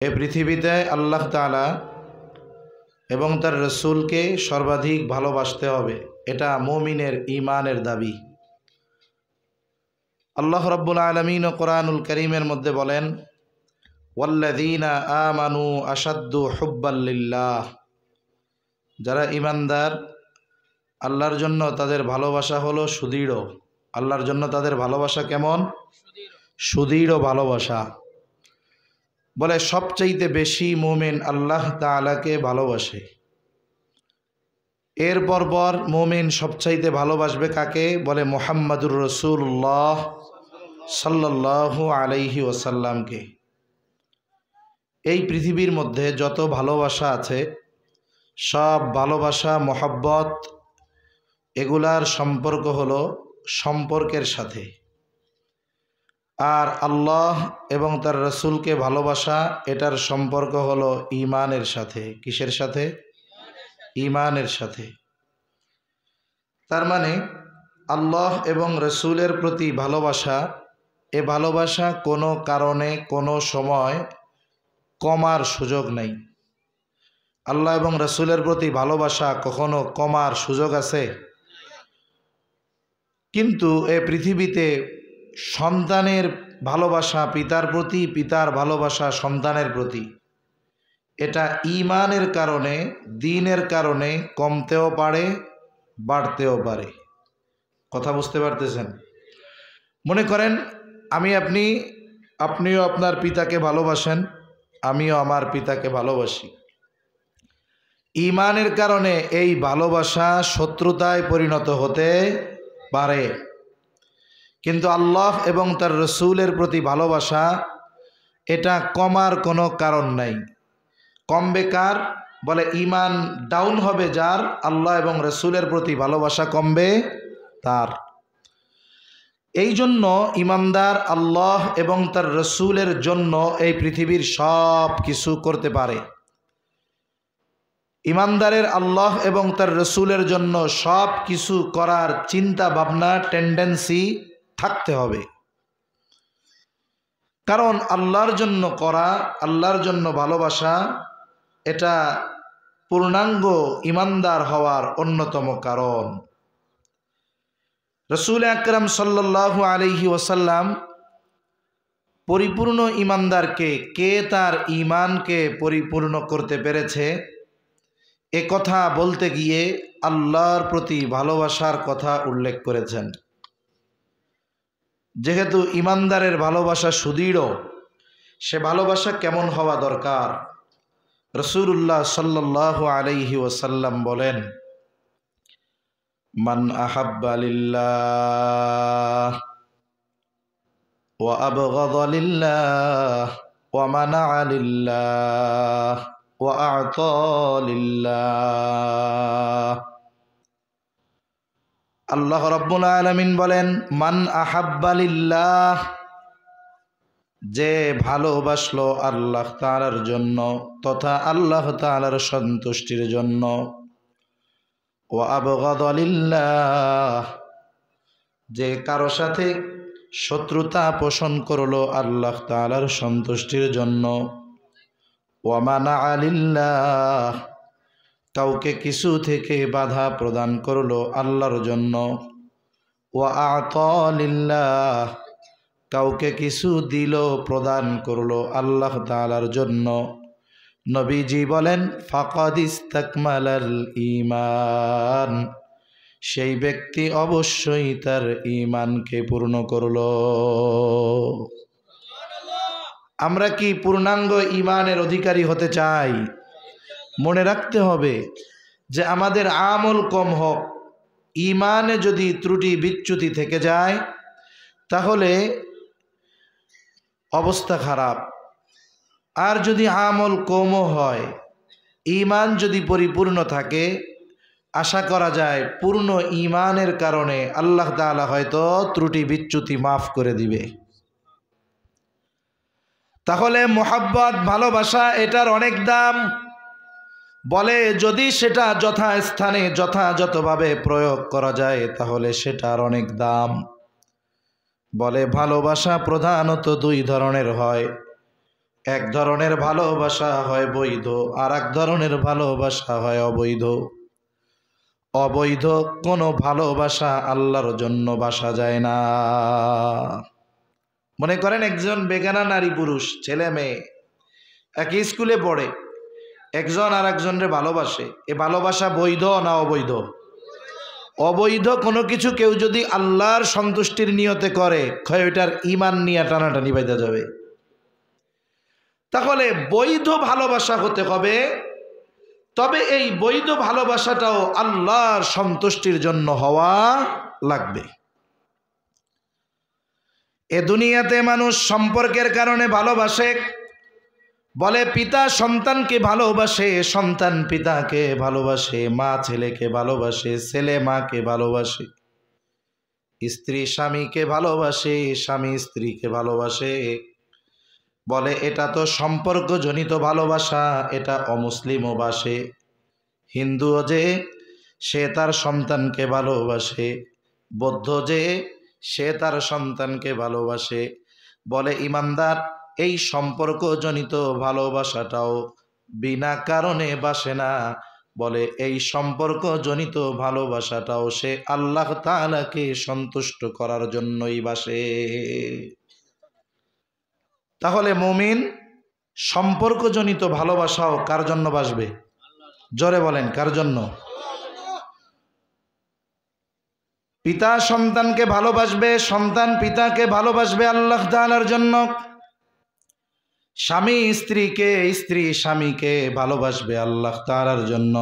এই পৃথিবীতে আল্লাহ তাআলা এবং তার রসুলকে সর্বাধিক ভালোবাসতে হবে, এটা মুমিনের ঈমানের দাবি। আল্লাহ রাব্বুল আলামিন কোরআনুল কারীমের মধ্যে বলেন, ওয়াল্লাযীনা আমানু আশাদ্দু হুব্বাল লিল্লাহ, যারা ঈমানদার আল্লাহর জন্য তাদের ভালোবাসা হলো সুদৃঢ়। আল্লাহর জন্য তাদের ভালোবাসা কেমন? সুদৃঢ় ভালোবাসা। বলে সবচাইতে বেশি মুমিন আল্লাহ তাআলাকে ভালোবাসে। এরপর মুমিন সবচাইতে ভালোবাসবে কাকে? বলে মুহাম্মাদুর রাসূলুল্লাহ সাল্লাল্লাহু আলাইহি ওয়াসাল্লামকে। এই পৃথিবীর মধ্যে যত ভালোবাসা আছে সব ভালোবাসা, মোহাব্বত, এগুলার সম্পর্ক হলো সম্পর্কের সাথে। আর আল্লাহ এবং তার রসুলকে ভালোবাসা, এটার সম্পর্ক হলো ঈমানের সাথে। কিসের সাথে? ঈমানের সাথে। তার মানে আল্লাহ এবং রসুলের প্রতি ভালোবাসা, এ ভালোবাসা কোনো কারণে কোনো সময় কমার সুযোগ নেই। আল্লাহ এবং রসুলের প্রতি ভালোবাসা কখনো কমার সুযোগ আছে? কিন্তু এ পৃথিবীতে সন্তানের ভালোবাসা পিতার প্রতি, পিতার ভালোবাসা সন্তানের প্রতি, এটা ঈমানের কারণে, দ্বীনের কারণে কমতেও পারে, বাড়তেও পারে। কথা বুঝতে পারতেছেন? মনে করেন আপনিও আপনার পিতাকে ভালোবাসেন, আমিও আমার পিতাকে ভালোবাসি। ঈমানের কারণে এই ভালোবাসা শত্রুতায় পরিণত হতে পারে, কিন্তু আল্লাহ এবং তার রসুলের প্রতি ভালোবাসা, এটা কমার কোনো কারণ নাই। কমবে কার? বলে ঈমান ডাউন হবে যার, আল্লাহ এবং রসুলের প্রতি ভালোবাসা কমবে তার। এই জন্য ঈমানদার আল্লাহ এবং তার রসুলের জন্য এই পৃথিবীর সব কিছু করতে পারে। ঈমানদারের আল্লাহ এবং তার রসুলের জন্য সব কিছু করার চিন্তা ভাবনা, টেন্ডেন্সি থাকতে হবে। কারণ আল্লাহর জন্য করা, আল্লাহর জন্য ভালোবাসা, এটা পূর্ণাঙ্গ ঈমানদার হওয়ার অন্যতম কারণ। রাসূল আকরাম সাল্লাল্লাহু আলাইহি ওয়াসাল্লাম পরিপূর্ণ ঈমানদারকে, কে তার ঈমানকে পরিপূর্ণ করতে পেরেছে, এ কথা বলতে গিয়ে আল্লাহর প্রতি ভালোবাসার কথা উল্লেখ করেছেন। যেহেতু ঈমানদারের ভালোবাসা সুদৃঢ়, সে ভালোবাসা কেমন হওয়া দরকার? রাসূলুল্লাহ সাল্লাল্লাহু আলাইহি ওয়াসাল্লাম বলেন, মান আহাব্বা লিল্লাহ ওয়া আবগাযা লিল্লাহ ওয়া মানাআ লিল্লাহ ওয়া আ'তা লিল্লাহ। আল্লাহ রাব্বুল আলামিন বলেন, মান আহাব্বা লিল্লাহ, যে ভালোবাসলো আল্লাহ তাআলার জন্য তথা আল্লাহ তাআলার সন্তুষ্টির জন্য, ওয়া আবগাযা লিল্লাহ, যে কারো সাথে শত্রুতা পোষণ করলো আল্লাহ তাআলার সন্তুষ্টির জন্য, ওয়া মানাআ লিল্লাহ, কাউকে কিছু থেকে বাধা প্রদান করলো আল্লাহর জন্য, ওয়া আ'তা লিল্লাহ, কাউকে কিছু দিল, প্রদান করলো আল্লাহ তাআলার জন্য। নবীজি বলেন, ফাকাদ ইস্তাকমালাল ঈমান, সেই ব্যক্তি অবশ্যই তার ঈমানকে পূর্ণ করলো। আমরা কি পূর্ণাঙ্গ ঈমানের অধিকারী হতে চাই? মনে রাখতে হবে যে আমাদের আমল কম হোক, ঈমানে যদি ত্রুটি বিচ্যুতি থেকে যায় তাহলে অবস্থা খারাপ। আর যদি আমল কমও হয়, ঈমান যদি পরিপূর্ণ থাকে, আশা করা যায় পূর্ণ ঈমানের কারণে আল্লাহ তাআলা হয়তো ত্রুটি বিচ্যুতি মাফ করে দিবে। তাহলে মোহাব্বত, ভালোবাসা, এটার অনেক দাম। বলে যদি সেটা যথাস্থানে যথাযথভাবে প্রয়োগ করা যায় তাহলে সেটার অনেক দাম। বলে ভালোবাসা প্রধানত দুই ধরনের হয়, এক ধরনের ভালোবাসা হয় বৈধ, আর এক ধরনের ভালোবাসা হয় অবৈধ। অবৈধ কোনো ভালোবাসা আল্লাহর জন্য বাসা যায় না। মনে করেন একজন বেগানা নারী পুরুষ ছেলে মেয়ে একই স্কুলে পড়ে, একজন আর একজনকে ভালোবাসে। এ ভালোবাসা বৈধ না অবৈধ? অবৈধ কোনো কিছু কেউ যদি আল্লাহর সন্তুষ্টির নিয়তে করে, ওইটার ঈমান নিয়ে টানাটানি বাইতে যাবে। তাহলে বৈধ ভালোবাসা হতে হবে, তবে এই বৈধ ভালোবাসাটাও আল্লাহর সন্তুষ্টির জন্য হওয়া লাগবে। এ দুনিয়াতে মানুষ সম্পর্কের কারণে ভালোবাসে। বলে পিতা সন্তানকে ভালোবাসে, সন্তান পিতাকে ভালোবাসে, মা ছেলেকে ভালোবাসে, ছেলে মাকে ভালোবাসে, স্ত্রী স্বামীকে ভালোবাসে, স্বামী স্ত্রীকে ভালোবাসে। বলে এটা তো সম্পর্কজনিত ভালোবাসা, এটা অমুসলিমও বাসে। হিন্দুও যে সে তার সন্তানকে ভালোবাসে, বৌদ্ধ যে সে তার সন্তানকে ভালোবাসে। বলে ইমানদার এই সম্পর্কজনিত ভালোবাসাটাও বিনা কারণে বাসে না। বলে এই সম্পর্কজনিত ভালোবাসাটাও সে আল্লাহ তাআলাকে সন্তুষ্ট করার জন্যই বাসে। তাহলে মুমিন সম্পর্কজনিত ভালোবাসাও কার জন্য বাসবে? জোরে বলেন, কার জন্য? পিতা সন্তানকে ভালোবাসবে, সন্তান পিতাকে ভালোবাসবে আল্লাহ তাআলার জন্য। স্বামী স্ত্রীকে, স্ত্রী স্বামীকে ভালোবাসবে আল্লাহ তাআলার জন্য।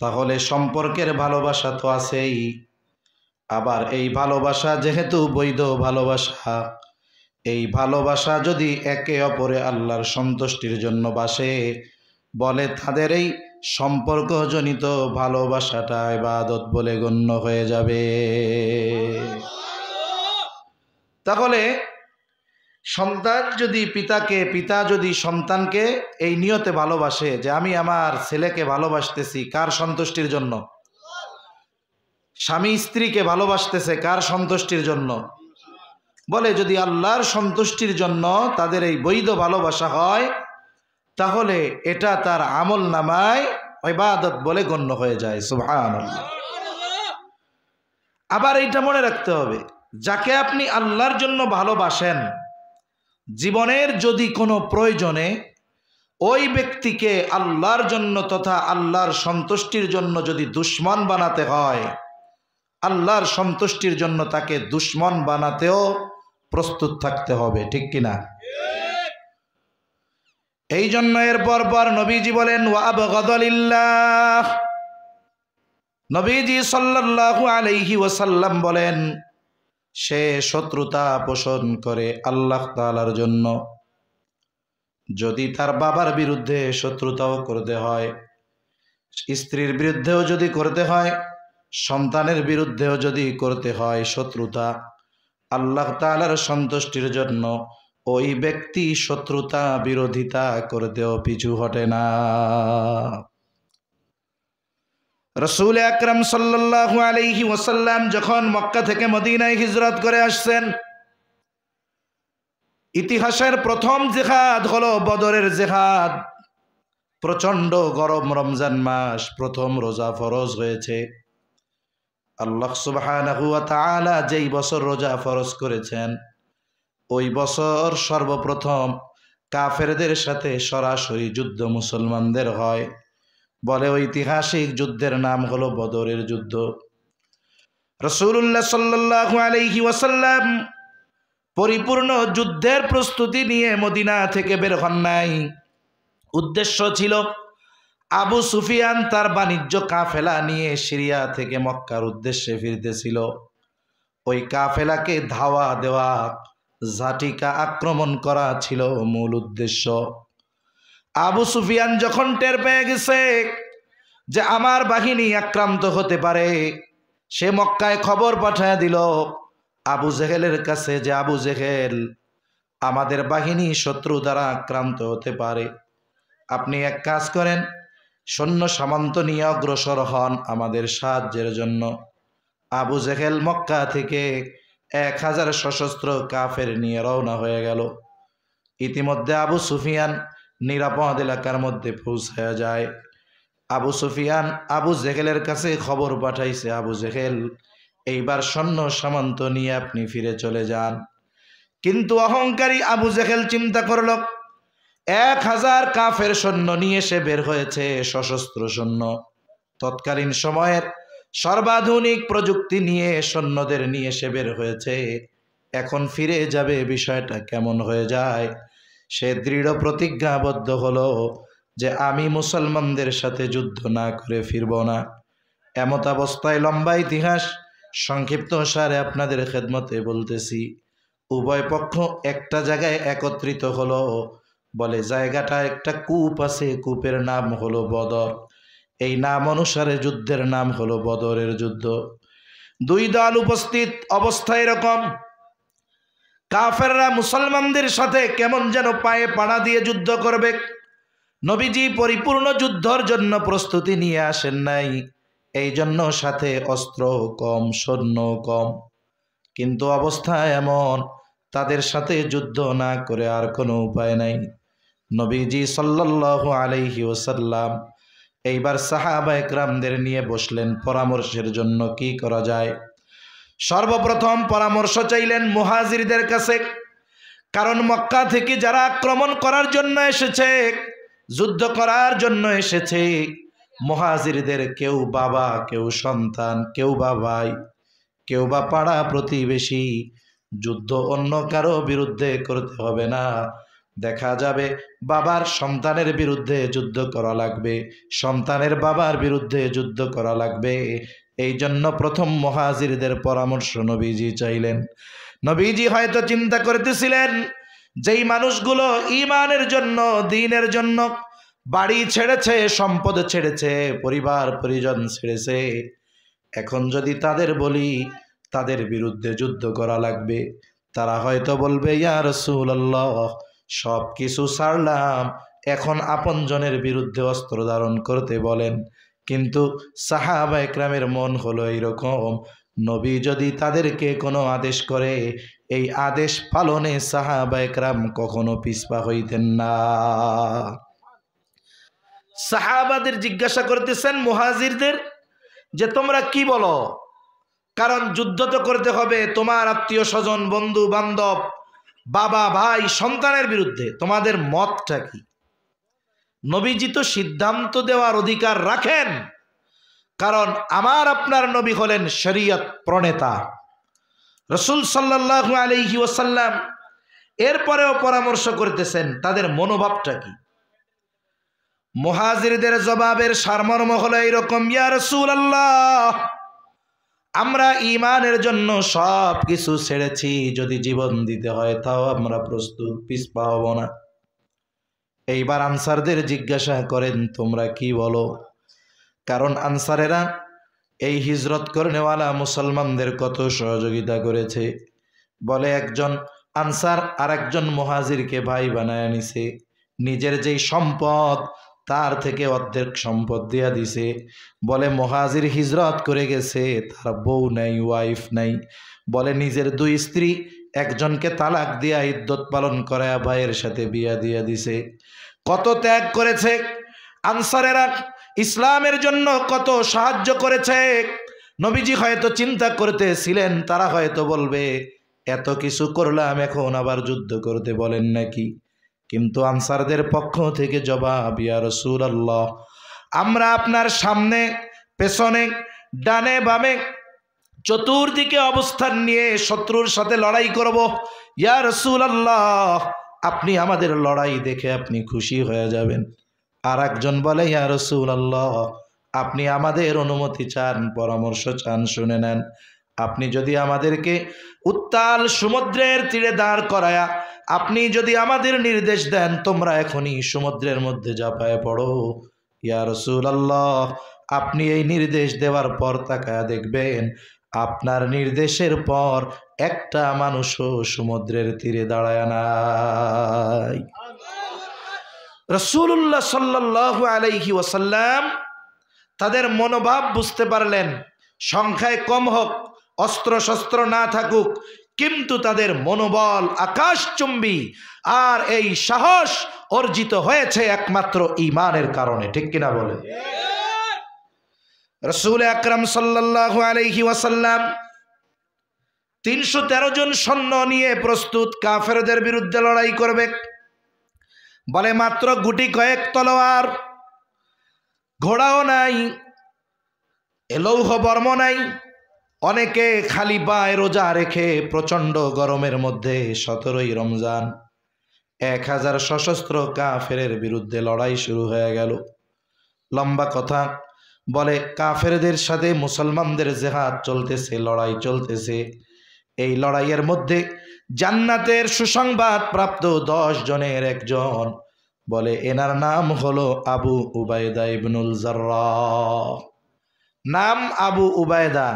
তাহলে সম্পর্কের ভালোবাসা তো আছেই, আবার এই ভালোবাসা যেহেতু বৈধ ভালোবাসা, এই ভালোবাসা যদি একে অপরে আল্লাহর সন্তুষ্টির জন্য বাসে, বলে তাদের এই সম্পর্কজনিত ভালোবাসাটা ইবাদত বলে গণ্য হয়ে যাবে। তাহলে সন্তান যদি পিতাকে, পিতা যদি সন্তানকে এই নিয়তে ভালোবাসে যে আমি আমার ছেলেকে ভালোবাসতেছি কার সন্তুষ্টির জন্য? স্বামী স্ত্রীকে ভালোবাসতেছে কার সন্তুষ্টির জন্য? বলে যদি আল্লাহর সন্তুষ্টির জন্য তাদের এই বৈধ ভালোবাসা হয়, তাহলে এটা তার আমল নামায় ইবাদত বলে গণ্য হয়ে যায়। সুবহানাল্লাহ। আবার এইটা মনে রাখতে হবে, যাকে আপনি আল্লাহর জন্য ভালোবাসেন, জীবনের যদি কোনো প্রয়োজনে ওই ব্যক্তিকে আল্লাহর জন্য তথা আল্লাহর সন্তুষ্টির জন্য যদি দুশ্মন বানাতে হয়, আল্লাহর সন্তুষ্টির জন্য তাকে দুশ্মন বানাতেও প্রস্তুত থাকতে হবে। ঠিক কিনা? এই জন্য এর পর নবীজি বলেন ওয়া আবগাদালিল্লাহ। নবীজি সাল্লাল্লাহু আলাইহি ওয়াসাল্লাম বলেন, সে শত্রুতা পোষণ করে আল্লাহ তাআলার জন্য। যদি তার বাবার বিরুদ্ধে শত্রুতাও করতে হয়, স্ত্রীর বিরুদ্ধেও যদি করতে হয়, সন্তানের বিরুদ্ধেও যদি করতে হয় শত্রুতা, আল্লাহ তাআলার সন্তুষ্টির জন্য ওই ব্যক্তি শত্রুতা বিরোধিতা করতেও পিছু হটে না। রাসূল আকরাম সাল্লাল্লাহু আলাইহি ওয়াসাল্লাম যখন মক্কা থেকে মদিনায় হিজরত করে আসছেন, ইতিহাসের প্রথম জিহাদ হলো বদরের জিহাদ। প্রচন্ড গরম রমজান মাস, প্রথম রোজা ফরজ হয়েছে। আল্লাহ সুবহানাহু ওয়া তাআলা যেই বছর রোজা ফরজ করেছেন, ওই বছর সর্বপ্রথম কাফেরদের সাথে সরাসরি যুদ্ধ মুসলমানদের হয়। বলে ঐতিহাসিক যুদ্ধের নাম হলো বদরের যুদ্ধ। রাসূলুল্লাহ সাল্লাল্লাহু আলাইহি ওয়াসাল্লাম পরিপূর্ণ যুদ্ধের প্রস্তুতি নিয়ে মদিনা থেকে বের হন নাই। উদ্দেশ্য ছিল আবু সুফিয়ান তার বাণিজ্য কাফেলা নিয়ে সিরিয়া থেকে মক্কার উদ্দেশ্যে ফিরতেছিল। ওই কাফেলাকে ধাওয়া দেওয়া, ঝাটিকা আক্রমণ করা ছিল মূল উদ্দেশ্য। আবু সুফিয়ান যখন টের পেয়ে গেছে যে আমার বাহিনী আক্রান্ত হতে পারে, সে মক্কায় খবর পাঠায় দিল আবু জেহেলের কাছে যে আবু জেহেল, আমাদের বাহিনী শত্রু দ্বারা আক্রান্ত হতে পারে, আপনি এক কাজ করেন, সৈন্য সামন্ত নিয়ে অগ্রসর হন আমাদের সাহায্যের জন্য। আবু জেহেল মক্কা থেকে 1000 সশস্ত্র কাফের নিয়ে রওনা হয়ে গেল। ইতিমধ্যে আবু সুফিয়ান নিরাপদ এলাকার মধ্যে পৌঁছায়া যায়। আবু সুফিয়ান আবু জেহেলের কাছে খবর পাঠাইছে, আবু জেহেল এইবার সৈন্য সামন্ত নিয়ে আপনি ফিরে চলে যান। কিন্তু অহংকারী আবু জেহেল চিন্তা করল 1000 কাফের সৈন্য নিয়ে সে বের হয়েছে, সশস্ত্র সৈন্য, তৎকালীন সময়ের সর্বাধুনিক প্রযুক্তি নিয়ে সৈন্যদের নিয়ে সে বের হয়েছে, এখন ফিরে যাবে, বিষয়টা কেমন হয়ে যায়। সে দৃঢ় প্রতিজ্ঞাবদ্ধ হলো যে আমি মুসলমানদের সাথে যুদ্ধ না করে ফিরব না। এমত অবস্থায় লম্বা ইতিহাস সংক্ষিপ্ত সারে আপনাদের খেদমতে বলতেছি, উভয় পক্ষ একটা জায়গায় একত্রিত হলো। বলে জায়গাটা একটা কূপ আছে, কূপের নাম হলো বদর। এই নাম অনুসারে যুদ্ধের নাম হলো বদরের যুদ্ধ। দুই দল উপস্থিত অবস্থা এরকম, কাফেররা মুসলমানদের সাথে কেমন যেন পায়ে পাড়া দিয়ে যুদ্ধ করবে। নবীজি পরিপূর্ণ যুদ্ধের জন্য প্রস্তুতি নিয়ে আসেন নাই, এই জন্য সাথে অস্ত্র কম, সৈন্য কম। কিন্তু অবস্থা এমন, তাদের সাথে যুদ্ধ না করে আর কোনো উপায় নাই। নবীজি সাল্লাল্লাহু আলাইহি ওয়াসাল্লাম এইবার সাহাবা একরামদের নিয়ে বসলেন পরামর্শের জন্য কি করা যায়। সর্বপ্রথম পরামর্শ চাইলেন মুহাজিরদের কাছে, কারণ মক্কা থেকে যারা আক্রমণ করার জন্য এসেছে, যুদ্ধ করার জন্য এসেছে, মুহাজিরদের কেউ বাবা, কেউ সন্তান, কেউ বা ভাই, কেউ বা পাড়া প্রতিবেশী। যুদ্ধ অন্য কারো বিরুদ্ধে করতে হবে না, দেখা যাবে বাবার সন্তানের বিরুদ্ধে যুদ্ধ করা লাগবে, সন্তানের বাবার বিরুদ্ধে যুদ্ধ করা লাগবে। এই জন্য প্রথম মুহাজিরদের পরামর্শ নবীজি চাইলেন। নবীজি হয়তো চিন্তা করতেছিলেন, যেই মানুষগুলো ঈমানের জন্য, দ্বীনের জন্য বাড়ি ছেড়েছে, সম্পদ ছেড়েছে, পরিবার পরিজন ছেড়েছে, এখন যদি তাদের বলি তাদের বিরুদ্ধে যুদ্ধ করা লাগবে, তারা হয়তো বলবে ইয়া রাসূলুল্লাহ সব কিছু ছাড়লাম, এখন আপনজনের বিরুদ্ধে অস্ত্র ধারণ করতে বলেন। কিন্তু সাহাবা একরামের মন হলো এইরকম, নবী যদি তাদেরকে কোনো আদেশ করে, এই আদেশ পালনে সাহাবা একরাম কখনো পিছপা হইতেন না। সাহাবাদের জিজ্ঞাসা করতেছেন মুহাজিরদের যে তোমরা কি বলো, কারণ যুদ্ধ তো করতে হবে তোমার আত্মীয় স্বজন, বন্ধু বান্ধব, বাবা ভাই, সন্তানের বিরুদ্ধে, তোমাদের মতটা কি? নবীজি তো সিদ্ধান্ত দেওয়ার অধিকার রাখেন, কারণ আমার আপনার নবী হলেন শরীয়ত প্রণেতা রাসূল সাল্লাল্লাহু আলাইহি ওয়াসাল্লাম। এরপরেও পরামর্শ করতেছেন তাদের মনোভাবটা কি। মুহাজিরদের জবাবের সারমর্ম হলো এরকম, ইয়া রাসূলুল্লাহ আমরা ঈমানের জন্য সব কিছু ছেড়েছি, যদি জীবন দিতে হয় তাও আমরা প্রস্তুত, পিছপা হব না। এইবার আনসারদের জিজ্ঞাসা করেন তোমরা কি বলো, কারণ আনসারেরা এই হিজরত করনেওয়ালা মুসলমানদের কত সহযোগিতা করেছে। বলে একজন আনসার আর একজন মুহাজিরকে ভাই বানায় নিছে, নিজের যেই সম্পদ তার থেকে অর্ধেক সম্পদ দিয়া দিছে। বলে মুহাজির হিজরত করে গেছে, তার বউ নাই, ওয়াইফ নাই, বলে নিজের 2 স্ত্রী, একজনকে তালাক দিয়া ইদ্যত পালন করায়া ভাইয়ের সাথে বিয়া দিয়া দিছে। কত ত্যাগ করেছে আনসারেরা, ইসলামের জন্য কত সাহায্য করেছে। নবীজি হয়তো চিন্তা করতেছিলেন তারা হয়তো বলবে এত কিছু করলাম, এখন আবার যুদ্ধ করতে বলেন নাকি। কিন্তু আনসারদের পক্ষ থেকে জবাব, ইয়া রাসূলুল্লাহ আমরা আপনার সামনে, পেছনে, ডানে বামে, চতুর্দিকে অবস্থান নিয়ে শত্রুর সাথে লড়াই করব। ইয়া রাসূলুল্লাহ আপনি আমাদের লড়াই দেখে আপনি খুশি হয়ে যাবেন। আর একজন বলে ইয়া রাসূলুল্লাহ আপনি আমাদের অনুমতি চান, পরামর্শ চান, শুনে নেন। আপনি যদি আমাদেরকে উত্তাল সমুদ্রের তীরে দাঁড় করায়া আপনি যদি আমাদের নির্দেশ দেন তোমরা এখনই সমুদ্রের মধ্যে ঝাঁপায় পড়ো, ইয়া রাসূলুল্লাহ আপনি এই নির্দেশ দেওয়ার পর তাকায়া দেখবেন আপনার নির্দেশের পর একটা মানুষও সমুদ্রের তীরে দাঁড়ায় নাই। রাসূলুল্লাহ সাল্লাল্লাহু আলাইহি ওয়াসাল্লাম তাদের মনোভাব বুঝতে পারলেন। সংখ্যায় কম হোক, অস্ত্র শস্ত্র না থাকুক, কিন্তু তাদের মনোবল আকাশচুম্বী, আর এই সাহস অর্জিত হয়েছে একমাত্র ঈমানের কারণে। ঠিক কিনা বলে? রাসূল আকরাম সাল্লাল্লাহু আলাইহি ওয়াসাল্লাম 313 জন সৈন্য নিয়ে প্রস্তুত কাফেরদের বিরুদ্ধে লড়াই করবে। বলে মাত্র গুটি কয়েক তলোয়ার, ঘোড়াও নাই, লৌহ বর্ম নাই। অনেকে খালি পায়ে রোজা রেখে প্রচন্ড গরমের মধ্যে 17ই রমজান 1000 সশস্ত্র কাফেরের বিরুদ্ধে লড়াই শুরু হয়ে গেল। লম্বা কথা বলে, কাফেরদের সাথে মুসলমানদের জিহাদ চলতেছে, লড়াই চলতেছে। এই লড়াইয়ের মধ্যে জান্নাতের সুসংবাদ প্রাপ্ত 10 জনের একজন, বলে এনার নাম হলো আবু উবায়দা ইবনুল জাররাহ। নাম আবু উবায়দা,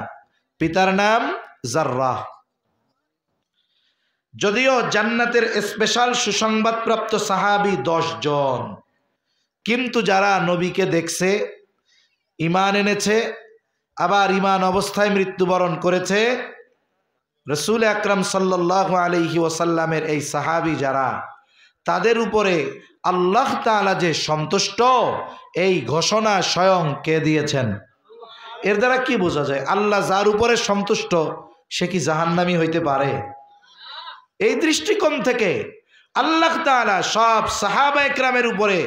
পিতার নাম জাররাহ। যদিও জান্নাতের স্পেশাল সুসংবাদ প্রাপ্ত সাহাবী 10 জন, কিন্তু যারা নবীকে দেখছে, ঈমান এনেছে, আবার ঈমান অবস্থায় মৃত্যুবরণ করেছে, রাসূল আকরাম সাল্লাল্লাহু আলাইহি ওয়াসাল্লামের এই সাহাবী যারা, তাদের উপরে আল্লাহ তাআলা যে সন্তুষ্ট, এই ঘোষণা স্বয়ং কে দিয়েছেন? এর দ্বারা কি বোঝা যায়? আল্লাহ যার উপরে সন্তুষ্ট সে কি জাহান্নামী হইতে পারে? এই দৃষ্টিকোণ থেকে আল্লাহ তাআলা সব সাহাবা একরামের উপরে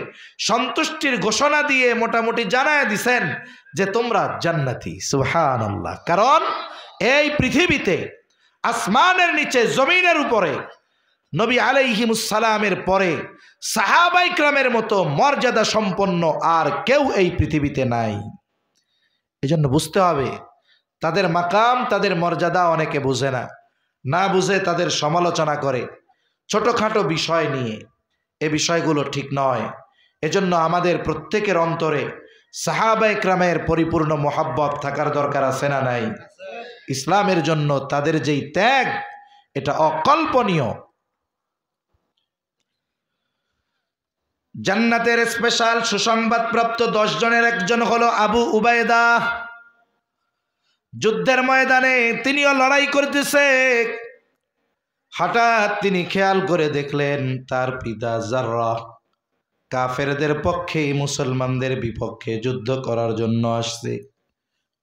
সন্তুষ্টির ঘোষণা দিয়ে মোটামুটি জানায় দিছেন যে তোমরা জান্নাতি। সুবহানাল্লাহ। কারণ এই পৃথিবীতে আসমানের নিচে জমিনের উপরে নবী আলাইহিমুস সালামের পরে সাহাবা একরামের মতো মর্যাদা সম্পন্ন আর কেউ এই পৃথিবীতে নাই। এজন্য বুঝতে হবে তাদের মাকাম, তাদের মর্যাদা অনেকে বুঝে না, না বুঝে তাদের সমালোচনা করে ছোটখাটো বিষয় নিয়ে। এ বিষয়গুলো ঠিক নয়। এজন্য আমাদের প্রত্যেকের অন্তরে সাহাবা একরামের পরিপূর্ণ মোহাব্বত থাকার দরকার আছে না নাই? ইসলামের জন্য তাদের যেই ত্যাগ, এটা অকল্পনীয়। জান্নাতের স্পেশাল সুসংবাদ প্রাপ্ত 10 জনের একজন হলো আবু উবায়দা। যুদ্ধের ময়দানে তিনিও লড়াই করতেছে। হঠাৎ তিনি খেয়াল করে দেখলেন তার পিতা জাররাহ কাফেরদের পক্ষে মুসলমানদের বিপক্ষে যুদ্ধ করার জন্য আসছে।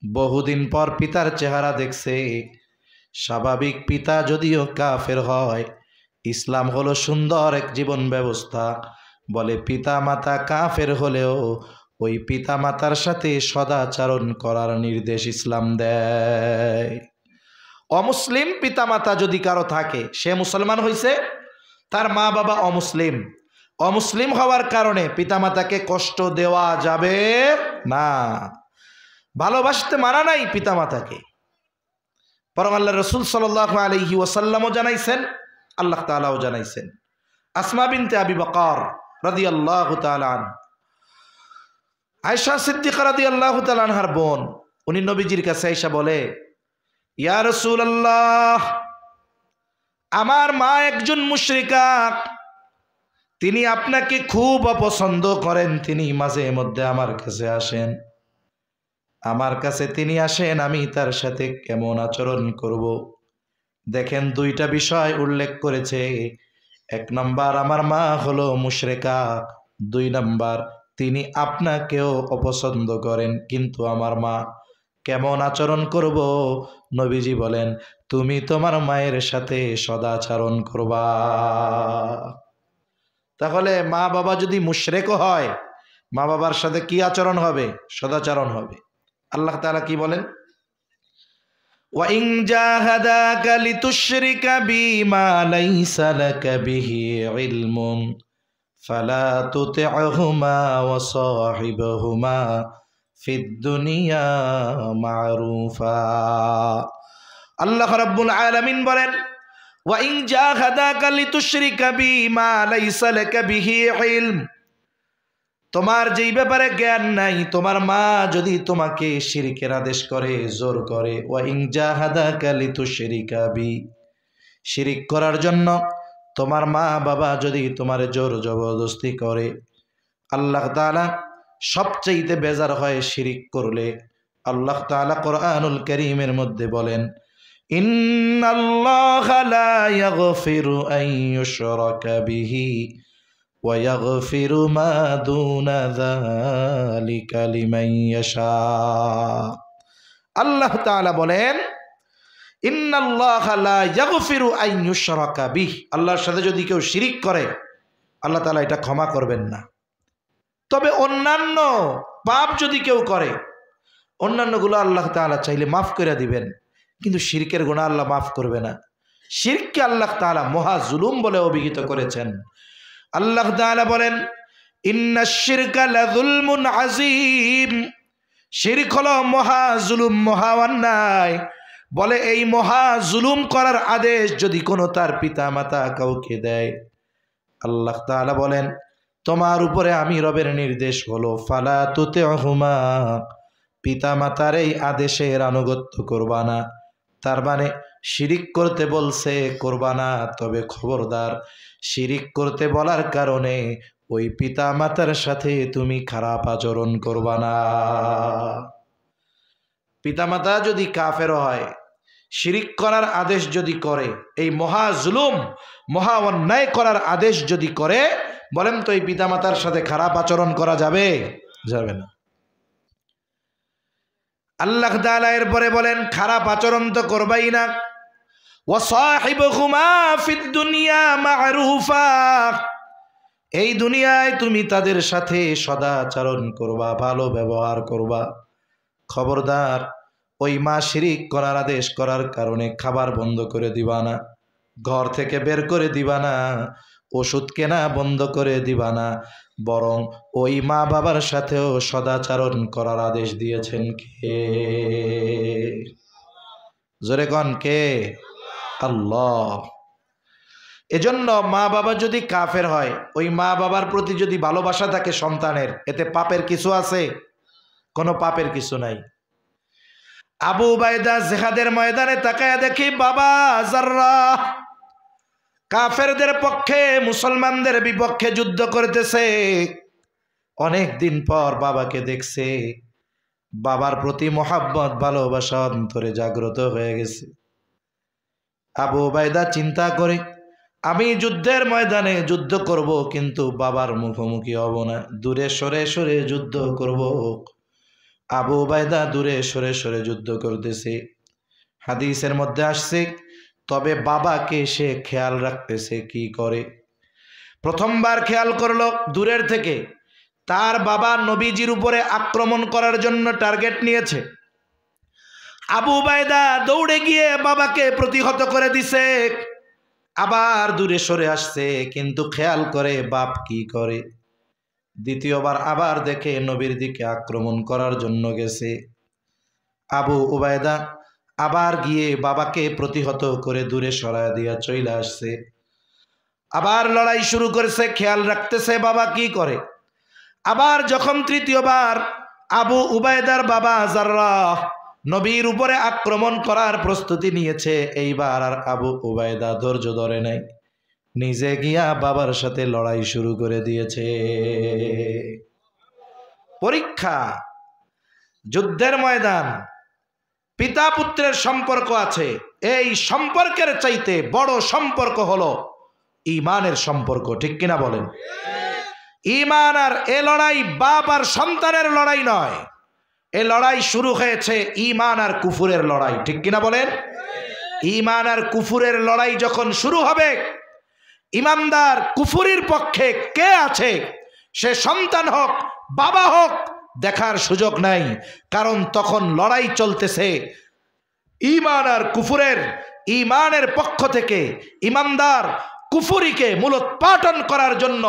বহুদিন পর পিতার চেহারা দেখছে। স্বাভাবিক, পিতা যদিও কাফের হয়, ইসলাম হলো সুন্দর এক জীবন ব্যবস্থা। বলে পিতা মাতা কাফের হলেও ওই পিতা মাতার সাথে সদাচরণ করার নির্দেশ ইসলাম দেয়। অমুসলিম পিতা মাতা যদি কারো থাকে, সে মুসলমান হইছে, তার মা বাবা অমুসলিম, অমুসলিম হওয়ার কারণে পিতা মাতাকে কষ্ট দেওয়া যাবে না। ভালোবাসতে মানা নাই পিতা মাতাকে। পরম আল্লাহ রাসূল সাল্লাল্লাহু আলাইহি ওয়াসাল্লামও জানাইছেন, আল্লাহ তাআলাও জানাইছেন। আসমা বিনতে আবি বকর রাদিয়াল্লাহু তাআলা আনহা, আয়েশা সিদ্দিকা রাদিয়াল্লাহু তাআলা আনহার বোন, উনি নবীজির কাছে আয়েশা বলে, ইয়া রাসূলুল্লাহ, আমার মা একজন মুশরিকা, তিনি আপনাকে খুব অপছন্দ করেন, তিনি মাঝে মধ্যে আমার কাছে আসেন। আমার কাছে তিনি আসেন, আমি তার সাথে কেমন আচরণ করব? দেখেন 2টা বিষয় উল্লেখ করেছে। 1 নম্বর, আমার মা হলো মুশরিকা। 2 নম্বর, তিনি আপনাকেও অপছন্দ করেন। কিন্তু আমার মা, কেমন আচরণ করব? নবীজি বলেন, তুমি তোমার মায়ের সাথে সদাচরণ করবা। তাহলে মা বাবা যদি মুশরিকও হয়, মা বাবার সাথে কি আচরণ হবে? সদাচরণ হবে। আল্লাহ তাআলা কি বলেন? ওয়া ইন জাহাদাকা লিতুশরিকা বিমা লাইসা লাকা বিহি ইলমুন ফালা তুতি'হুমা ওয়া সাহিবহুমা ফিদ দুনিয়া মা'রুফা। আল্লাহ রাব্বুল আলামিন বলেন, ওয়া ইন জাহাদাকা লিতুশরিকা বিমা লাইসা লাকা বিহি ইলম, তোমার যেই ব্যাপারে জ্ঞান নাই, তোমার মা যদি তোমাকে শিরকের আদেশ করে, জোর করে, ওয়া ইন জাহাদাকা লিতুশরিকা বি, শিরিক করার জন্য তোমার মা বাবা যদি তোমার জোর জবরদস্তি করে, আল্লাহ তাআলা সবচেয়ে বেজার হয় শিরিক করলে। আল্লাহ তাআলা কোরআনুল কারীমের মধ্যে বলেন, ইন্নাল্লাহা লা ইয়াগফিরু আন ইউশরাকা বিহি ওয়া ইয়াগফিরু মা দুনা যালিকা লিমান ইয়াশা। আল্লাহ তাআলা বলেন, ইন্নাল্লাহা লা ইয়াগফিরু আন ইউশরাকা বিহি, আল্লাহর সাথে যদি কেউ শিরিক করে আল্লাহ তাআলা এটা ক্ষমা করবেন না। তবে অন্যান্য পাপ যদি কেউ করে, অন্যান্যগুলো আল্লাহ তাআলা চাইলে মাফ করে দিবেন, কিন্তু শিরকের গুনাহ আল্লাহ মাফ করবে না। শিরককে আল্লাহ তাআলা মহা জুলুম বলে অভিহিত করেছেন। আল্লাহ তাআলা বলেন, ইন্নাশ শিরকা লাযুলমুন আযীম, শিরক হলো মহা জুলুম, মহা অন্যায়। বলে এই মহা জুলুম করার আদেশ যদি কোনো তার পিতা মাতা কাউকে দেয়, আল্লাহ তাআলা বলেন তোমার উপরে আমি রবের নির্দেশ হলো ফালা তুতিউহুমা, পিতা মাতার এই আদেশের আনুগত্য করবা না। তার মানে শিরিক করতে বলছে করবা না, তবে খবরদার শিরিক করতে বলার কারণে ওই পিতা মাতার সাথে তুমি খারাপ আচরণ করবা না। পিতা মাতা যদি কাফের হয়, শিরিক করার আদেশ যদি করে, এই মহা জুলুম মহা অন্যায় করার আদেশ যদি করে, বলেন তো এই পিতা মাতার সাথে খারাপ আচরণ করা যাবে? যাবে না। আল্লাহ তাআলা এরপরে বলেন খারাপ আচরণ তো করবাই না। ওয়াসাহিবহুমা ফিদ দুনিয়া মা'রুফা, এই দুনিয়ায় তুমি তাদের সাথে সদাচরণ করবা, ভালো ব্যবহার করবা। খবরদার ওই মা শিরিক করার আদেশ করার কারণে খাবার বন্ধ করে দিবা না, ঘর থেকে বের করে দিবা না, ওষুধ কেনা বন্ধ করে দিবা না, বরং ওই মা বাবার সাথেও সদাচরণ করার আদেশ দিয়েছেন কে? জোরে কোন কে? আল্লাহ। এজন্য মা বাবা যদি কাফের হয়, ওই মা বাবার প্রতি যদি ভালোবাসা থাকে সন্তানের, এতে পাপের কিছু আছে? কোনো পাপের কিছু নাই। আবু উবাইদা জিহাদের ময়দানে তাকায়া দেখি বাবা জাররাহ কাফেরদের পক্ষে মুসলমানদের বিপক্ষে যুদ্ধ করতেছে। অনেক দিন পর বাবাকে দেখছে, বাবার প্রতি মোহাব্বত ভালোবাসা অন্তরে জাগ্রত হয়ে গেছে। আবু উবাইদা চিন্তা করে আমি যুদ্ধের ময়দানে যুদ্ধ করব, কিন্তু বাবার মুখোমুখি হব না, দূরে সরে সরে যুদ্ধ করব। আবু উবাইদা দূরে সরে সরে যুদ্ধ করতেছে। হাদিসের মধ্যে আসছে, তবে বাবাকে সে খেয়াল রাখতেছে। কি করে? প্রথমবার খেয়াল করলো দূরের থেকে, তার বাবা নবীজির উপরে আক্রমণ করার জন্য টার্গেট নিয়েছে। আবু উবাইদা দৌড়ে গিয়ে বাবাকে প্রতিহত করে দিছে। আবার দূরে সরে আসছে, কিন্তু খেয়াল করে বাপ কি করে। দ্বিতীয়বার আবার দেখে নবীর দিকে আক্রমণ করার জন্য গেছে। আবু উবাইদা আবার গিয়ে বাবাকে প্রতিহত করে দূরে সরায় দিয়া চলে আসছে। আবার লড়াই শুরু করেছে, খেয়াল রাখতেছে বাবা কি করে। আবার যখন তৃতীয়বার আবু উবাইদার বাবা জাররাহ নবীর উপরে আক্রমণ করার প্রস্তুতি নিয়েছে, এইবার আর আবু উবাইদা ধৈর্য ধরে নাই, নিজে গিয়া বাবার সাথে লড়াই শুরু করে দিয়েছে। পরীক্ষা, যুদ্ধের ময়দান, পিতা পুত্রের সম্পর্ক আছে। এই সম্পর্কের চাইতে বড় সম্পর্ক হলো ঈমানের সম্পর্ক। ঠিক কিনা বলেন? ঈমান আর এ লড়াই বাপ আর সন্তানের লড়াই নয়, এ লড়াই শুরু হয়েছে ঈমান আর কুফুরের লড়াই। ঠিক কিনা বলেন? ঈমান আর কুফুরের লড়াই যখন শুরু হবে, ঈমানদার কুফুরির পক্ষে কে আছে, সে সন্তান হোক বাবা হোক, দেখার সুযোগ নাই। কারণ তখন লড়াই চলতেছে ঈমান আর কুফুরের। ঈমানের পক্ষ থেকে ঈমানদার কুফুরিকে মূলোৎপাটন করার জন্য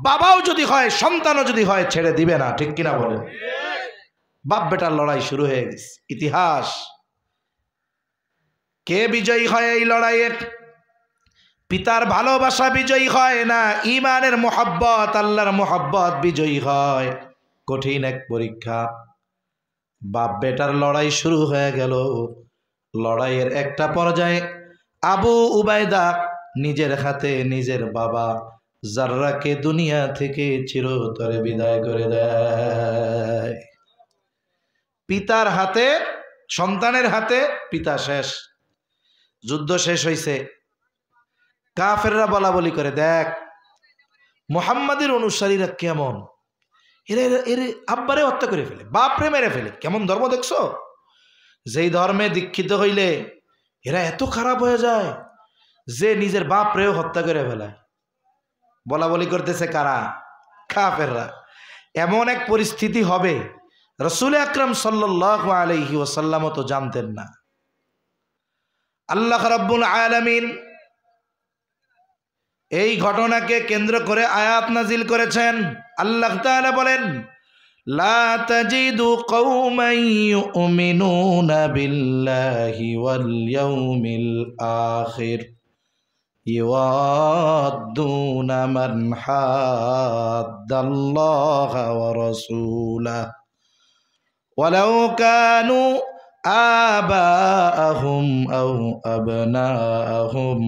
বাবাও যদি হয় সন্তানও যদি হয় ছেড়ে দিবে না। ঠিক কিনা বলেন? বাপ বেটার লড়াই শুরু হয়ে গেছে। ইতিহাস, কে বিজয়ী হয় এই লড়াইয়ে? পিতার ভালোবাসা বিজয়ী হয় না, ঈমানের মোহাব্বত, আল্লাহর মোহাব্বত বিজয়ী হয়। কঠিন এক পরীক্ষা। বাপ বেটার লড়াই শুরু হয়ে গেল। লড়াইয়ের একটা পর্যায়ে আবু উবাইদা নিজের হাতে নিজের বাবা জাররাকে দুনিয়া থেকে চিরতরে বিদায় করে দেয়। পিতার হাতে, সন্তানের হাতে পিতা শেষ। যুদ্ধ শেষ হয়েছে, কাফেররা বলা বলি করে, দেখ মুহাম্মাদের অনুসারীরা কেমন, এরা আব্বারে হত্যা করে ফেলে, বাপরে মেরে ফেলে, কেমন ধর্ম দেখছো? যেই ধর্মে দীক্ষিত হইলে এরা এত খারাপ হয়ে যায় যে নিজের বাপরেও হত্যা করে ফেলায়। বলা বলি করতেছে কারা? কাফেররা। এমন এক পরিস্থিতি হবে রাসূল আকরাম সাল্লাল্লাহু আলাইহি ওয়াসাল্লাম তো জানতেন না। আল্লাহ রাব্বুল আলামিন এই ঘটনাকে কেন্দ্র করে আয়াত নাজিল করেছেন। আল্লাহ তাআলা বলেন, লা তাজিদু কওমান ইউমিনুনা বিল্লাহি ওয়াল ইয়াউমিল আখির ইওয়াদ্দুনা মান হাদ্দাল্লাহা ওয়া রাসূলাহু ওয়ালাউ কানু আবাআহুম আও আবনাআহুম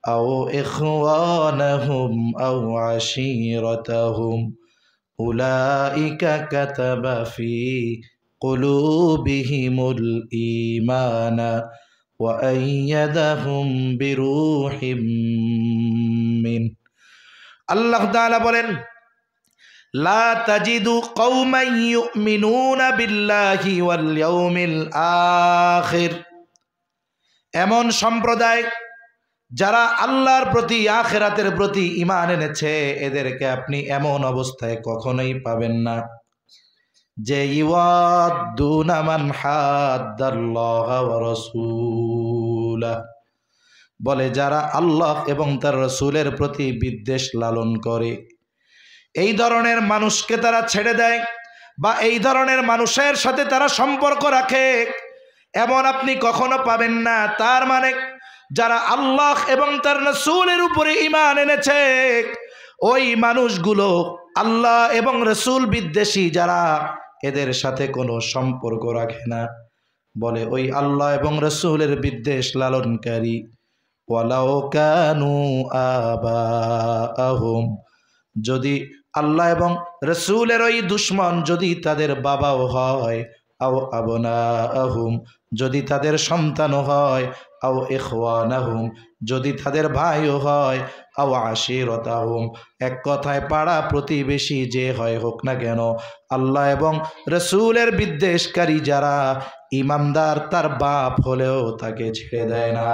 আও ইখওয়ানাহুম আও আশীরাতাহুম উলাইকা কাতাবা ফি কুলুবিহিমুল ঈমানা ওয়া আইয়াদাহুম বিরূহিম মিন। আল্লাহ তাআলা বলেন, লা তাজিদু কওমান ইউমিনুনা বিল্লাহি ওয়াল ইয়াউমিল আখির, এমন সম্প্রদায় যারা আল্লাহর প্রতি আখিরাতের প্রতি ঈমান এনেছে, এদেরকে আপনি এমন অবস্থায় কখনোই পাবেন না যে ইওয়াদ্দুনা মান হাদ্দাল্লাহা ওয়া রাসূলাহু, বলে যারা আল্লাহ এবং তার রাসূলের প্রতি বিদ্বেষ লালন করে, এই ধরনের মানুষকে তারা ছেড়ে দেয় বা এই ধরনের মানুষের সাথে তারা সম্পর্ক রাখে, এমন আপনি কখনো পাবেন না। তার মানে যারা আল্লাহ এবং তার রাসূলের উপরে ঈমান এনেছে, ওই মানুষগুলো আল্লাহ এবং রাসূল বিদ্বেষী যারা, এদের সাথে কোনো সম্পর্ক রাখে না। বলে ওই আল্লাহ এবং রাসূলের বিদ্বেষ লালনকারী, ওয়ালাউ কানু আবাআহুম, যদি আল্লাহ এবং রাসূলের ওই দুশমন যদি তাদের বাবাও হয়, আও আবনাআহুম, যদি তাদের সন্তানও হয়, আও ইখওয়ানাহুম, যদি তাদের ভাইও হয়, আও আশীরাতাহুম, এক কথায় পাড়া প্রতিবেশী যে হয় হোক না কেন, আল্লাহ এবং রাসূলের বিদ্বেষকারী যারা ইমানদার, তার বাপ হলেও তাকে ছেড়ে দেয় না।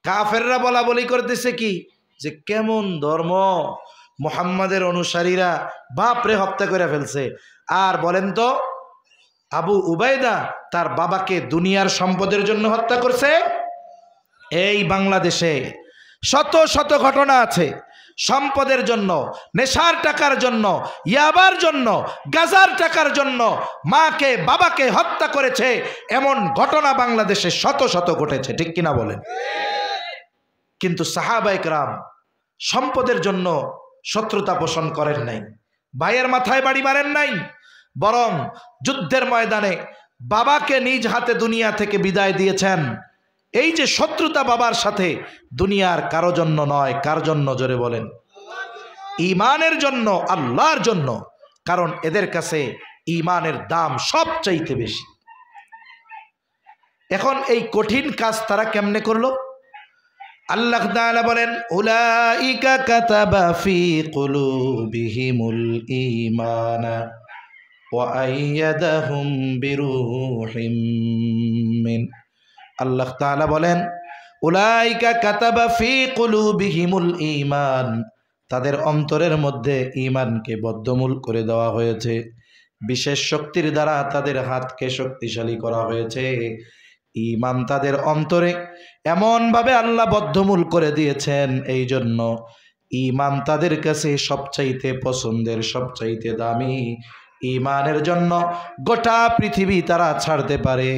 কাফেররা বলা বলি করতেছে কি, যে কেমন ধর্ম, মুহাম্মাদের অনুসারীরা বাপরে হত্যা করে ফেলছে। আর বলেন তো, আবু উবাইদা তার বাবাকে দুনিয়ার সম্পদের জন্য হত্যা করছে। এই বাংলাদেশে শত শত ঘটনা আছে, সম্পদের জন্য, নেশার টাকার জন্য, ইয়াবার জন্য, গাজার টাকার জন্য মাকে বাবাকে হত্যা করেছে, এমন ঘটনা বাংলাদেশে শত শত ঘটেছে, ঠিক কিনা বলেন? কিন্তু সাহাবায়ে কেরাম সম্পদের জন্য শত্রুতা পোষণ করেন নাই, ভাইয়ের মাথায় বাড়ি মারেন নাই, বরং যুদ্ধের ময়দানে বাবাকে নিজ হাতে দুনিয়া থেকে বিদায় দিয়েছেন। এই যে শত্রুতা বাবার সাথে, দুনিয়ার কারো জন্য নয়। কার জন্য? জোরে বলেন। ঈমানের জন্য, আল্লাহর জন্য। কারণ এদের কাছে ঈমানের দাম সবচাইতে বেশি। এখন এই কঠিন কাজ তারা কেমনে করলো? আল্লাহ তাআলা বলেন, উলাইকা কাতাবা ফি কুলুবিহিমুল ঈমানা ওয়া আইয়াদাহুম বিরূহিম মিন। আল্লাহ তাআলা বলেন, উলাইকা কাতাবা ফি কুলুবিহিমুল ঈমান, তাদের অন্তরের মধ্যে ঈমানকে বদ্ধমূল করে দেওয়া হয়েছে, বিশেষ শক্তির দ্বারা তাদের হাতকে শক্তিশালী করা হয়েছে। ঈমান তাদের অন্তরে এমনভাবে আল্লাহ বদ্ধমূল করে দিয়েছেন, এই জন্য ঈমান তাদের কাছে সবচাইতে পছন্দের, সবচাইতে দামি। ঈমানের জন্য গোটা পৃথিবী তারা ছাড়তে পারে,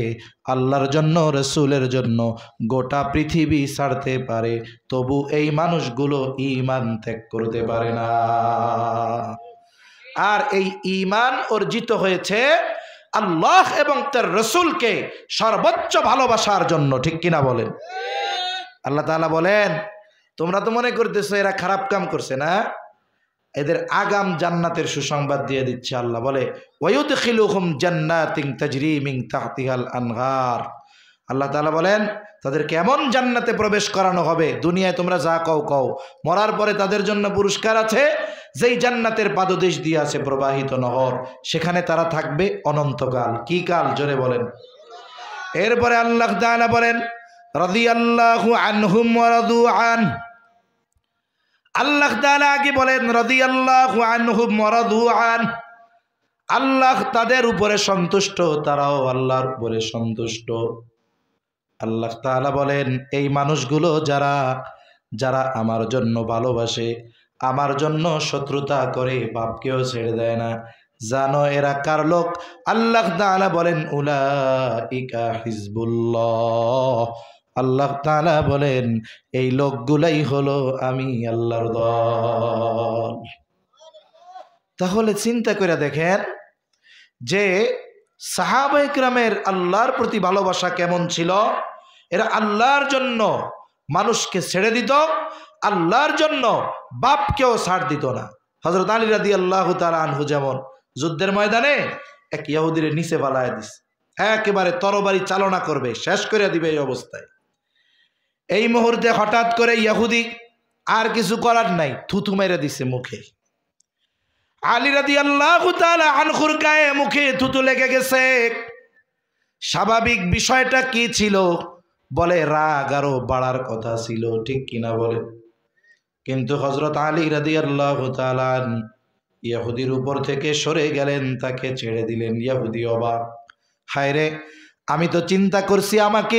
আল্লাহর জন্য, রাসূলের জন্য গোটা পৃথিবী ছাড়তে পারে, তবু এই মানুষগুলো ঈমান ত্যাগ করতে পারে না। আর এই ঈমান অর্জিত হয়েছে আল্লাহ এবং তার রাসূলকে সর্বোচ্চ ভালোবাসার জন্য, ঠিক কিনা বলেন? আল্লাহ তাআলা বলেন, তোমরা তো মনে করতেছো এরা খারাপ কাম করছে না, এদের আগাম জান্নাতের সুসংবাদ দিয়ে দিচ্ছে। আল্লাহ বলে, ওয়ায়ুদখিলুহুম জান্নাতিন তাজরি মিন তাহতিহাল আনহার, আল্লাহ তাআলা বলেন তাদের কেমন জান্নাতে প্রবেশ করানো হবে, দুনিয়ায় তোমরা যা কও কও, মরার পরে তাদের জন্য পুরস্কার আছে, যেই জান্নাতের পাদদেশ দিয়ে আছে প্রবাহিত নহর, সেখানে তারা থাকবে অনন্তকাল। কি কাল? জোরে বলেন। এরপরে আল্লাহ তাআলা বলেন রাদিয়াল্লাহু আনহুম ওয়া রাদু আন। আল্লাহ তাআলা আগে বলেন রাদিয়াল্লাহু আনহুম ওয়া রাদু আন, আল্লাহ তাদের উপরে সন্তুষ্ট, তারাও আল্লাহর উপরে সন্তুষ্ট। আল্লাহ তাআলা বলেন এই মানুষগুলো যারা যারা আমার জন্য ভালোবাসে, আমার জন্য শত্রুতা করে, বাপকেও ছেড়ে দেয় না, জানো এরা কার লোক? আল্লাহ তাআলা বলেন উলাইকা হিজবুল্লাহ। আল্লাহ তাআলা বলেন এই লোকগুলাই হলো আমি আল্লাহর দল। তাহলে চিন্তা করে দেখেন যে সাহাবা ইকরামের আল্লাহর প্রতি ভালোবাসা কেমন ছিল। এরা আল্লাহর জন্য মানুষকে ছেড়ে দিত, আল্লাহর জন্য বাপকেও ছাড় দিত না। হযরত আলী রাদিয়াল্লাহু তাআলা আনহু যেমন যুদ্ধের ময়দানে এক ইহুদির নিচে ফালায় দিস, একেবারে তরবারি চালনা করবে, শেষ করে দিবে এই অবস্থায়। এই মুহূর্তে হঠাৎ করে ইহুদি আর কিছু করার নাই, থুথু মেরে দিছে মুখে। আলী রাদিয়াল্লাহু তাআলা আনহুর গায়ে মুখে থুতু লেগে গেছে। স্বাভাবিক বিষয়টা কি ছিল? বলে রাগ আরো বাড়ার কথা ছিল, ঠিক কিনা বলে? কিন্তু হযরত আলী রাদিয়াল্লাহু তাআলা ইহুদির উপর থেকে সরে গেলেন, তাকে ছেড়ে দিলেন। ইহুদি অবাক, হায় রে, আমি তো চিন্তা করছি আমাকে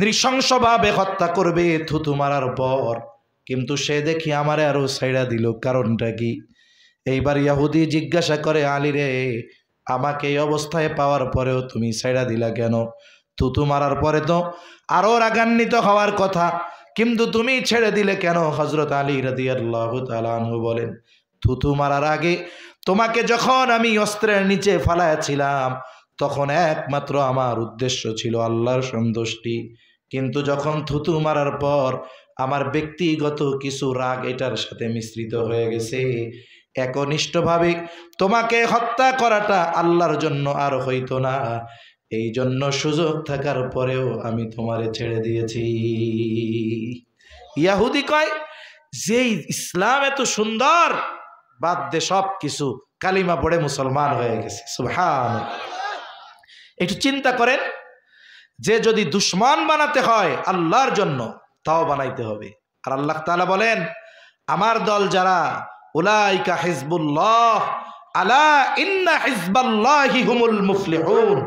নৃশংসভাবে হত্যা করবে থুতু মারার পর, কিন্তু সে দেখি আমারে আরো ছাইড়া দিল, কারণটা কি? এইবার ইহুদি জিজ্ঞাসা করে, আলী রে, আমাকে এই অবস্থায় পাওয়ার পরেও তুমি ছাইড়া দিলা কেন? থুতু মারার পরে তো আরো রাগান্বিত হওয়ার কথা, কিন্তু তুমি ছেড়ে দিলে কেন? হযরত আলী রাদিয়াল্লাহু তাআলা আনহু বলেন, থুতু মারার আগে তোমাকে যখন আমি অস্ত্রের নিচে ফালাইছিলাম, তখন একমাত্র আমার উদ্দেশ্য ছিল আল্লাহর সন্তুষ্টি, কিন্তু যখন থুতু মারার পর আমার ব্যক্তিগত কিছু রাগ এটার সাথে মিশ্রিত হয়ে গেছে, একনিষ্ঠভাবে তোমাকে হত্যা করাটা আল্লাহর জন্য আর হইতো না, এই জন্য সুযোগ থাকার পরেও আমি তোমারে ছেড়ে দিয়েছি। ইহুদি কয় যে ইসলাম এত সুন্দর, বাদ দে সব কিছু, কালিমা পড়ে মুসলমান হয়ে গেছে। সুবহানাল্লাহ। একটু চিন্তা করেন যে যদি দুশমন বানাতে হয় আল্লাহর জন্য, তাও বানাইতে হবে। আর আল্লাহ তাআলা বলেন আমার দল যারা, উলাইকা হিজবুল্লাহ আলা ইন্না হিজবাল্লাহি হুমুল মুফলিহুন,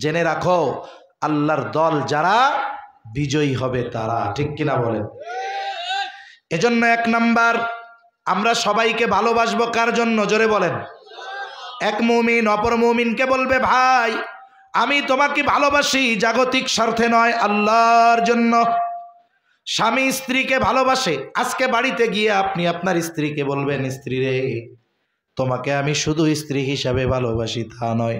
জেনে রাখো আল্লাহর দল যারা বিজয়ী হবে তারা, ঠিক কিনা বলেন? এজন্য এক নাম্বার, আমরা সবাইকে ভালোবাসবো কার জন্য? জোরে বলেন। এক মুমিন অপর মুমিনকে বলবে, ভাই আমি তোমাকে ভালোবাসি জাগতিক স্বার্থে নয়, আল্লাহর জন্য। স্বামী স্ত্রীকে ভালোবাসে, আজকে বাড়িতে গিয়ে আপনি আপনার স্ত্রীকে বলবেন, স্ত্রী রে, তোমাকে আমি শুধু স্ত্রী হিসাবে ভালোবাসি তা নয়,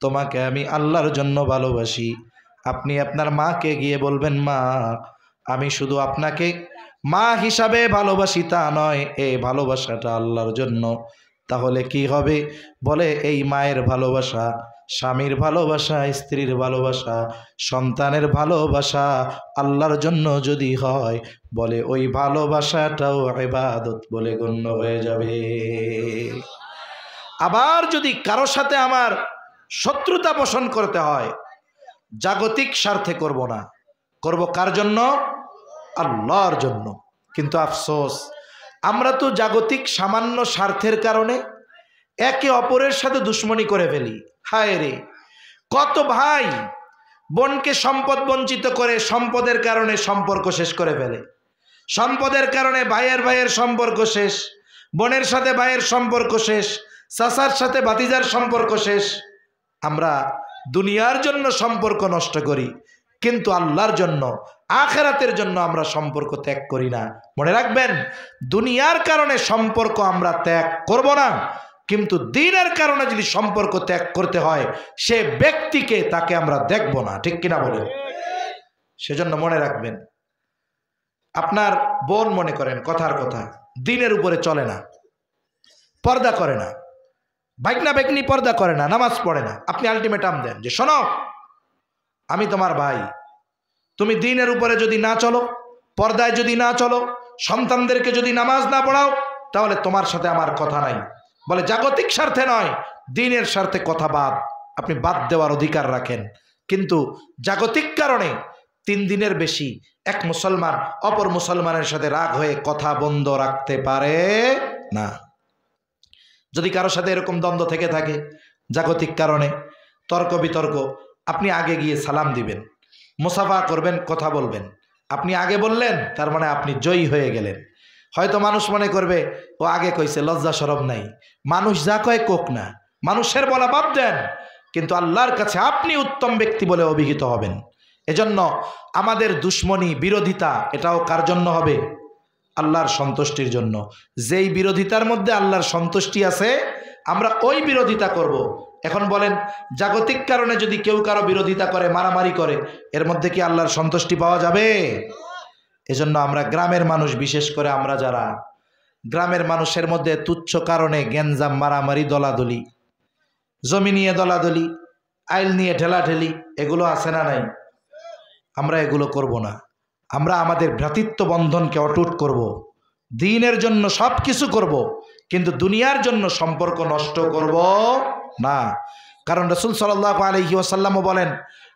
তোমাকে আমি আল্লাহর জন্য ভালোবাসি। আপনি আপনার মাকে গিয়ে বলবেন, মা আমি শুধু আপনাকে মা হিসাবে ভালোবাসি তা নয়, এই ভালোবাসাটা আল্লাহর জন্য। তাহলে কি হবে? বলে এই মায়ের ভালোবাসা, স্বামীর ভালোবাসা, স্ত্রীর ভালোবাসা, সন্তানের ভালোবাসা আল্লাহর জন্য যদি হয়, বলে ওই ভালোবাসাটাও ইবাদত বলে গণ্য হয়ে যাবে। আবার যদি কারো সাথে আমার শত্রুতা পোষণ করতে হয়, জাগতিক স্বার্থে করব না, করব কার জন্য? আল্লাহর জন্য। কিন্তু আফসোস, আমরা তো জাগতিক সামান্য স্বার্থের কারণে একে অপরের সাথে দুশ্মনী করে ফেলি। হায় রে, কত ভাই বোনকে সম্পদ বঞ্চিত করে সম্পদের কারণে সম্পর্ক শেষ করে ফেলে, সম্পদের কারণে ভাইয়ের সম্পর্ক শেষ, বোনের সাথে ভাইয়ের সম্পর্ক শেষ, চাচার সাথে ভাতিজার সম্পর্ক শেষ। আমরা দুনিয়ার জন্য সম্পর্ক নষ্ট করি, কিন্তু আল্লাহর জন্য, আখিরাতের জন্য আমরা সম্পর্ক ত্যাগ করি না। মনে রাখবেন, দুনিয়ার কারণে সম্পর্ক আমরা ত্যাগ করব না, কিন্তু দ্বীনের কারণে যদি সম্পর্ক ত্যাগ করতে হয়, সে ব্যক্তিকে তাকে আমরা দেখব না, ঠিক কিনা বলেন? সেজন্য মনে রাখবেন, আপনার বোন মনে করেন কথার কথা দ্বীনের উপরে চলে না, পর্দা করে না, ভাইকনা ভাইকনি পর্দা করে না, নামাজ পড়ে না, আপনি আলটিমেটাম দেন যে শোনো আমি তোমার ভাই, তুমি দ্বীনের উপরে যদি না চলো, পর্দায় যদি না চলো, সন্তানদেরকে যদি নামাজ না পড়াও, তাহলে তোমার সাথে আমার কথা নাই। বলে জাগতিক স্বার্থে নয়, দ্বীনের স্বার্থে কথা বাদ, আপনি বাদ দেওয়ার অধিকার রাখেন। কিন্তু জাগতিক কারণে 3 দিনের বেশি এক মুসলমান অপর মুসলমানের সাথে রাগ হয়ে কথা বন্ধ রাখতে পারে না। যদি কারো সাথে এরকম দ্বন্দ্ব থেকে থাকে জাগতিক কারণে, তর্ক বিতর্ক, আপনি আগে গিয়ে সালাম দিবেন, মুসাফা করবেন, কথা বলবেন। আপনি আগে বললেন, তার মানে আপনি জয়ী হয়ে গেলেন। হয়তো মানুষ মনে করবে ও আগে কইছে, লজ্জা শরম নাই। মানুষ যা কয় কোক না, মানুষের বলা বাদ দেন, কিন্তু আল্লাহর কাছে আপনি উত্তম ব্যক্তি বলে অভিহিত হবেন। এজন্য আমাদের দুশ্মনী, বিরোধিতা, এটাও কার জন্য হবে? আল্লাহর সন্তুষ্টির জন্য। যেই বিরোধিতার মধ্যে আল্লাহর সন্তুষ্টি আছে, আমরা ওই বিরোধিতা করব। এখন বলেন, জাগতিক কারণে যদি কেউ কারো বিরোধিতা করে, মারামারি করে, এর মধ্যে কি আল্লাহর সন্তুষ্টি পাওয়া যাবে? এজন্য আমরা গ্রামের মানুষ, বিশেষ করে আমরা যারা গ্রামের মানুষের মধ্যে তুচ্ছ কারণে গ্যাঞ্জাম, মারামারি, দলাদলি, জমি নিয়ে দলাদলি, আইল নিয়ে ঠেলাঠেলি, এগুলো আছে না নাই? আমরা এগুলো করব না। আমরা আমাদের ভ্রাতৃত্ব বন্ধনকে অটুট করব, দ্বীনের জন্য সব কিছু করব, কিন্তু দুনিয়ার জন্য সম্পর্ক নষ্ট করব না। কারণ রাসূল সাল্লাল্লাহু আলাইহি ওয়াসাল্লামও বলেন,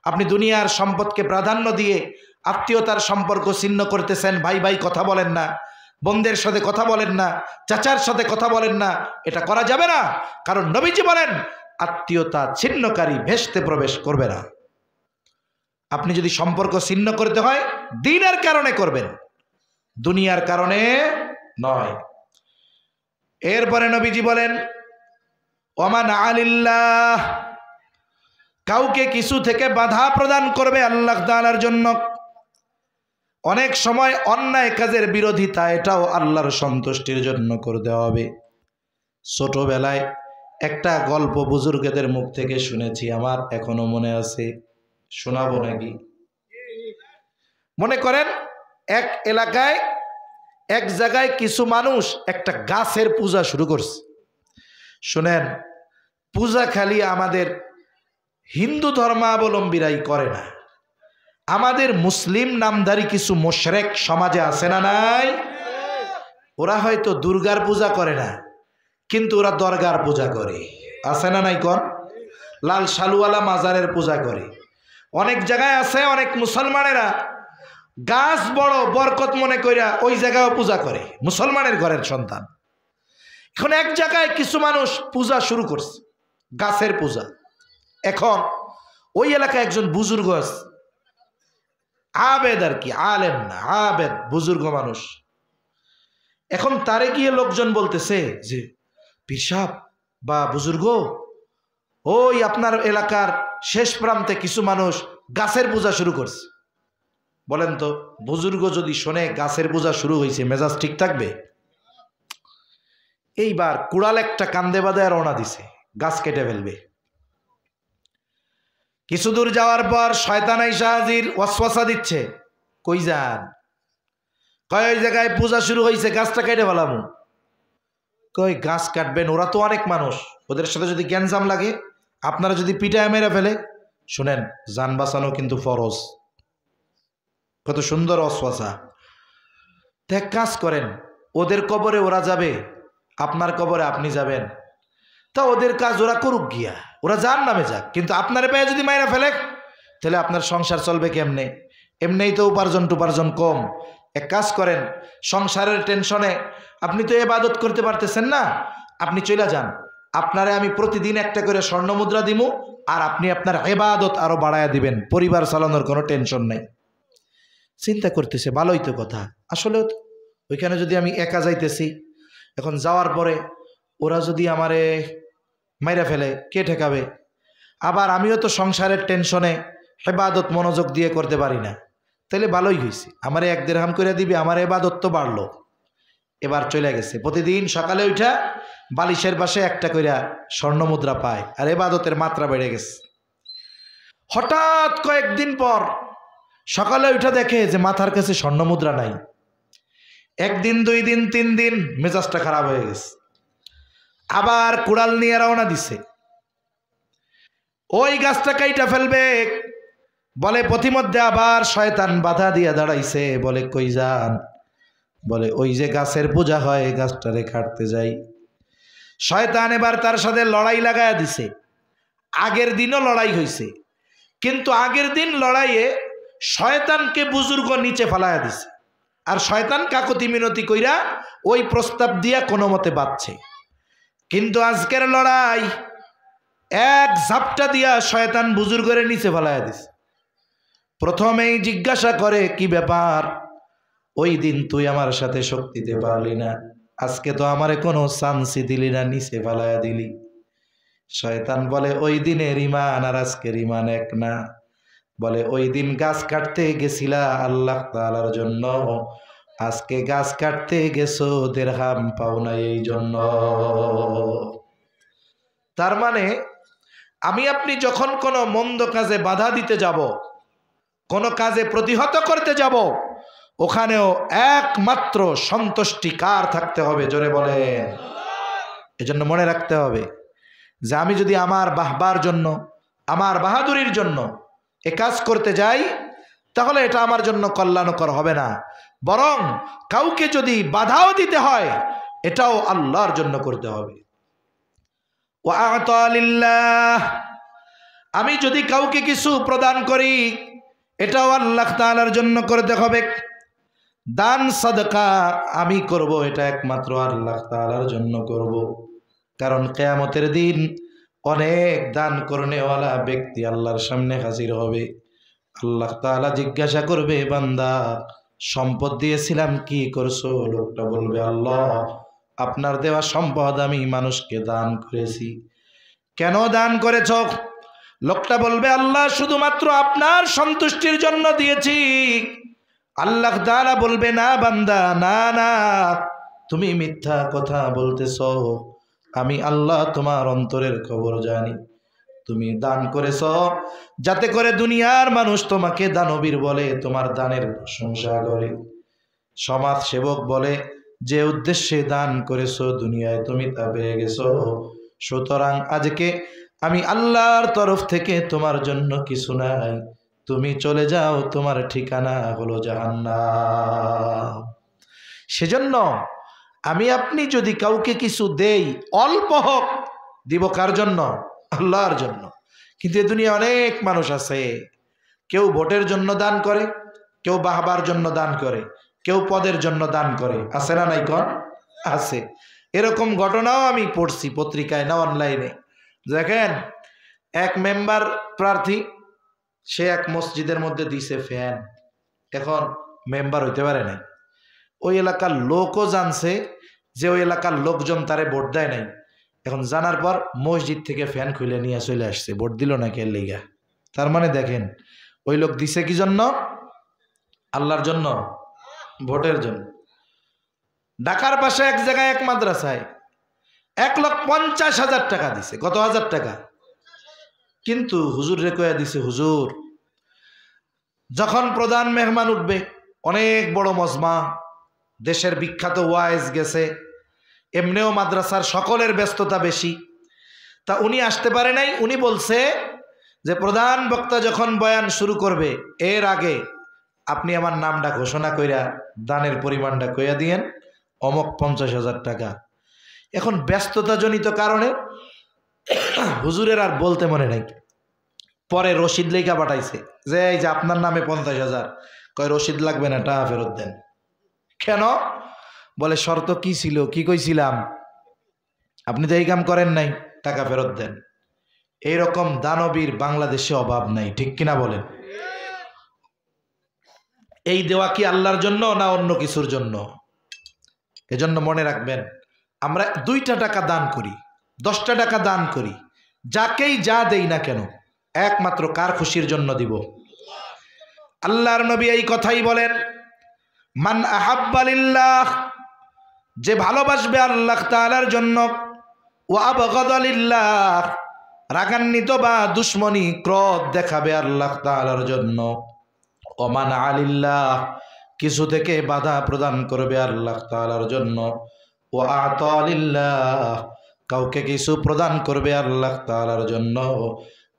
আপনি দুনিয়ার সম্পদকে প্রাধান্য দিয়ে আত্মীয়তার সম্পর্ক ছিন্ন করতেছেন। ভাই ভাই কথা বলেন না, বোনদের সাথে কথা বলেন না, চাচার সাথে কথা বলেন না, এটা করা যাবে না। কারণ নবীজি বলেন, আত্মীয়তা ছিন্নকারী ভেস্তে প্রবেশ করবে না। আপনি যদি সম্পর্ক ছিন্ন করতে হয়, দ্বীনের কারণে করবেন, দুনিয়ার কারণে নয়। এরপরে নবীজি বলেন, ওমান আলিল্লাহ, কাউকে কিছু থেকে বাধা প্রদান করবে আল্লাহ তাআলার জন্য। অনেক সময় অন্যায় কাজের বিরোধিতা, এটাও আল্লাহর সন্তুষ্টির জন্য করতে হবে। ছোটবেলায় একটা গল্প বুজুর্গদের মুখ থেকে শুনেছি, আমার এখনো মনে আছে, শোনাবো নাকি? মনে করেন এক এলাকায়, এক জায়গায় কিছু মানুষ একটা গাছের পূজা শুরু করছে। শুনেন, পূজা খালি আমাদের হিন্দু ধর্মাবলম্বীরাই করে না, আমাদের মুসলিম নামধারী কিছু মুশরিক সমাজে আছে না নাই? ওরা হয়তো দুর্গার পূজা করে না, কিন্তু ওরা দরগার পূজা করে, আছে না নাই? কোন লাল শালুওয়ালা মাজারের পূজা করে। অনেক জায়গায় আছে, অনেক মুসলমানেরা গাছ বড় বরকত মনে কইরা ওই জায়গায় পূজা করে, মুসলমানের ঘরের সন্তান। এখন এক জায়গায় কিছু মানুষ পূজা শুরু করছে, গাছের পূজা। এখন ওই এলাকায় একজন বুজুর্গ আছে, আবেদ আর কি, আলেম না, আবেদ, বুজুর্গ মানুষ। এখন তারে গিয়ে লোকজন বলতেছে যে, পীর সাহেব বা বুজুর্গ, ওই আপনার এলাকার শেষ প্রান্তে কিছু মানুষ গাছের পূজা শুরু করছে। বলেন তো, বুজুর্গ যদি শোনে গাছের পূজা শুরু হয়েছে, মেজাজ ঠিক থাকবে? এইবার কুড়াল একটা কান্দে বাঁধায় রওনা দিছে, গাছ কেটে ফেলবে। কিছু দূর যাওয়ার পর শয়তান আইসা হাজির, ওয়াসওয়াসা দিচ্ছে, কই যান? কয় ওই জায়গায় পূজা শুরু হয়েছে, গাছটা কেটে ফেলামু। কই গাছ কাটবেন? ওরা তো অনেক মানুষ, ওদের সাথে যদি গ্যাঞ্জাম লাগে, আপনারা যদি পিটায় মেরে ফেলে। শুনেন, জান বাঁচানো কিন্তু ফরজ। কত সুন্দর ওয়াসওয়াসা। এক কাজ করেন, ওদের কবরে ওরা যাবে, আপনার কবরে আপনি যাবেন, তা ওদের কাজ ওরা করুক গিয়া, ওরা জাহান্নামে যাক, কিন্তু আপনার পায়ে যদি মাইরা ফেলে, তাহলে আপনার সংসার চলবে কেমনে? এমনিই তো উপার্জন কম। এক কাজ করেন, সংসারের টেনশনে আপনি তো ইবাদত করতে পারতেছেন না, আপনি চলে যান, আপনারে আমি প্রতিদিন একটা করে স্বর্ণ মুদ্রা দিব, আর আপনি আপনার ইবাদত আরো বাড়ায়া দিবেন, পরিবার চালানোর কোনো টেনশন নেই। চিন্তা করতেছে, ভালোই তো কথা। আসলে ওইখানে যদি আমি একা যাইতেছি, এখন যাওয়ার পরে ওরা যদি আমারে মাইরা ফেলে, কে ঠেকাবে? আবার আমিও তো সংসারের টেনশনে ইবাদত মনোযোগ দিয়ে করতে পারি না, তাহলে ভালোই হয়েছে, আমারে 1 দিরহাম করে দিবে, আমার ইবাদত তো বাড়লো। এবার চলে গেছে, প্রতিদিন সকালে উঠা বালিশের পাশে একটা কইরা স্বর্ণ মুদ্রা পায়, আর ইবাদতের মাত্রা বেড়ে গেছে। হঠাৎ কয়েকদিন পর সকালে উঠা দেখে যে মাথার কাছে স্বর্ণ মুদ্রা নাই। 1 দিন 2 দিন 3 দিন মেজাজটা খারাপ হয়ে গেছে, আবার কুড়াল নিয়ে রওনা দিছে, ওই গাছটা কাইটা ফেলবে। বলে পথিমধ্যে আবার শয়তান বাধা দিয়া দাঁড়াইছে, বলে কই যান? বলে ওই যে গাছের পূজা হয়, গাছটারে কাটতে যাই। শয়তান এবার তার সাথে লড়াই লাগায়া দিছে। আগের দিনও লড়াই হয়েছে, কিন্তু আগের দিন লড়াইয়ে শয়তানকে বুজুর্গ নিচে ফালায়া দিছে, আর শয়তান কাকতি মিনতি কইরা ওই প্রস্তাব দিয়া কোনো মতে বাঁচছে। কিন্তু আজকের লড়াই এক ঝাপটা দিয়া শয়তান বুজুর্গের নিচে ফালায়া দিছে। প্রথমেই জিজ্ঞাসা করে, কি ব্যাপার? ওই দিন তুই আমার সাথে শক্তিতে পারলি না, আজকে তো আমারে কোনো চান্সই দিলি না, নিচে ফালায়া দিলি। শয়তান বলে, ওই দিনের ইমান আর আজকের ইমান এক না। বলে ওই দিন গাছ কাটতে গেছিলা আল্লাহ তাআলার জন্য, আজকে গাছ কাটতে গেছো দিরহাম পাও না এই জন্য। তার মানে আমি আপনি যখন কোনো মন্দ কাজে বাধা দিতে যাব, কোনো কাজে প্রতিহত করতে যাব, ওখানেও একমাত্র সন্তুষ্টি কার থাকতে হবে? জোরে বলেন। এজন্য মনে রাখতে হবে যে আমি যদি আমার বাহবার জন্য, আমার বাহাদুরির জন্য এ কাজ করতে যাই, তাহলে এটা আমার জন্য কল্যাণকর হবে না, বরং কাউকে যদি বাধাও দিতে হয় এটাও আল্লাহর জন্য করতে হবে। ওয়া'আতা লিল্লাহ, আমি যদি কাউকে কিছু প্রদান করি এটাও আল্লাহ তাআলার জন্য করতে হবে। দান সাদকা আমি করব, এটা একমাত্র আল্লাহ তাআলার জন্য করব। কারণ কিয়ামতের দিন অনেক দান করনেওয়ালা ব্যক্তি আল্লাহর সামনে হাজির হবে। আল্লাহ তাআলা জিজ্ঞাসা করবে, বান্দা সম্পদ দিয়েছিলাম কি করছো? লোকটা বলবে, আল্লাহ আপনার দেওয়া সম্পদ আমি মানুষকে দান করেছি। কেন দান করেছ? লোকটা বলবে, আল্লাহ শুধুমাত্র আপনার সন্তুষ্টির জন্য দিয়েছি। আল্লাহ তাআলা বলবে, না বান্দা, না না, তুমি মিথ্যা কথা বলতেছ। আমি আল্লাহ তোমার অন্তরের খবর জানি। তুমি দান করেছ যাতে করে দুনিয়ার মানুষ তোমাকে দানবীর বলে, তোমার দানের প্রশংসা করে। সমাজ সেবক বলে, যে উদ্দেশ্যে দান করেছো দুনিয়ায় তুমি তা পেয়ে গেছো, সুতরাং আজকে আমি আল্লাহর তরফ থেকে তোমার জন্য কিছু নাই, তুমি চলে যাও, তোমার ঠিকানা হলো জাহান্নাম। সেজন্য আমি আপনি যদি কাউকে কিছু দেই, অল্প হোক, দিব কার জন্য? আল্লাহর জন্য। কিন্তু এই দুনিয়া অনেক মানুষ আছে, কেউ ভোটের জন্য দান করে, কেউ বাহবার জন্য দান করে, কেউ পদের জন্য দান করে। আছে না নাই কোন? আছে। এরকম ঘটনাও আমি পড়ছি পত্রিকায় না অনলাইনে। দেখেন, এক মেম্বার প্রার্থী, সে এক মসজিদের মধ্যে দিছে ফ্যান। এখন মেম্বার হইতে পারে নাই, ওই এলাকার লোকও জানছে যে ওই এলাকার লোকজন তারে ভোট দেয় নাই। এখন জানার পর মসজিদ থেকে ফ্যান খুলে নিয়ে চলে আসছে, ভোট দিল না কে লিগা। তার মানে দেখেন, ওই লোক দিছে কি জন্য? আল্লাহর জন্য, ভোটের জন্য। ঢাকার পাশে এক জায়গায় এক মাদ্রাসায় 1,50,000 টাকা দিছে। কত হাজার টাকা? কিন্তু হুজুর রে কয়া দিছে, হুজুর যখন প্রধান মেহমান উঠবে, অনেক বড় মজমা, দেশের বিখ্যাত ওয়াইজ গেছে, এমনিও মাদ্রাসার সকলের ব্যস্ততা বেশি, তা উনি আসতে পারে নাই। উনি বলছে যে প্রধান বক্তা যখন বয়ান শুরু করবে এর আগে আপনি আমার নামটা ঘোষণা কইরা দানের পরিমাণটা কইয়া দিয়েন, অমক 50,000 টাকা। এখন ব্যস্ততাজনিত কারণে হুজুরের আর বলতে মনে নাই। পরে রশিদ লেখা পাঠাইছে যে এই যে আপনার নামে 50,000। কয় রশিদ লাগবে না, টাকা ফেরত দেন। কেন? বলে শর্ত কি ছিল, কি কইছিলাম? আপনি তো এই কাম করেন নাই, টাকা ফেরত দেন। এইরকম দানবীর বাংলাদেশে অভাব নাই, ঠিক কিনা বলেন? এই দেওয়া কি আল্লাহর জন্য না অন্য কিছুর জন্য? এজন্য মনে রাখবেন, আমরা 2টা টাকা দান করি, 10টা টাকা দান করি, যাকেই যা দেই না কেন একমাত্র কার খুশির জন্য দিব? আল্লাহর নবী এই কথাই বলেন, মান আহাব্বা লিল্লাহ, যে ভালোবাসবে আল্লাহ তাআলার জন্য, ওয়া আবগাদা লিল্লাহ, রাগান্বিত বা দুশ্মনী ক্রোধ দেখাবে আল্লাহ তাআলার জন্য, ওমান আলিল্লাহ, কিছু থেকে বাধা প্রদান করবে আল্লাহ তাআলার জন্য, ওয়া আতা লিল্লাহ, কাউকে কিছু প্রদান করবে আল্লাহ তাআলার জন্য,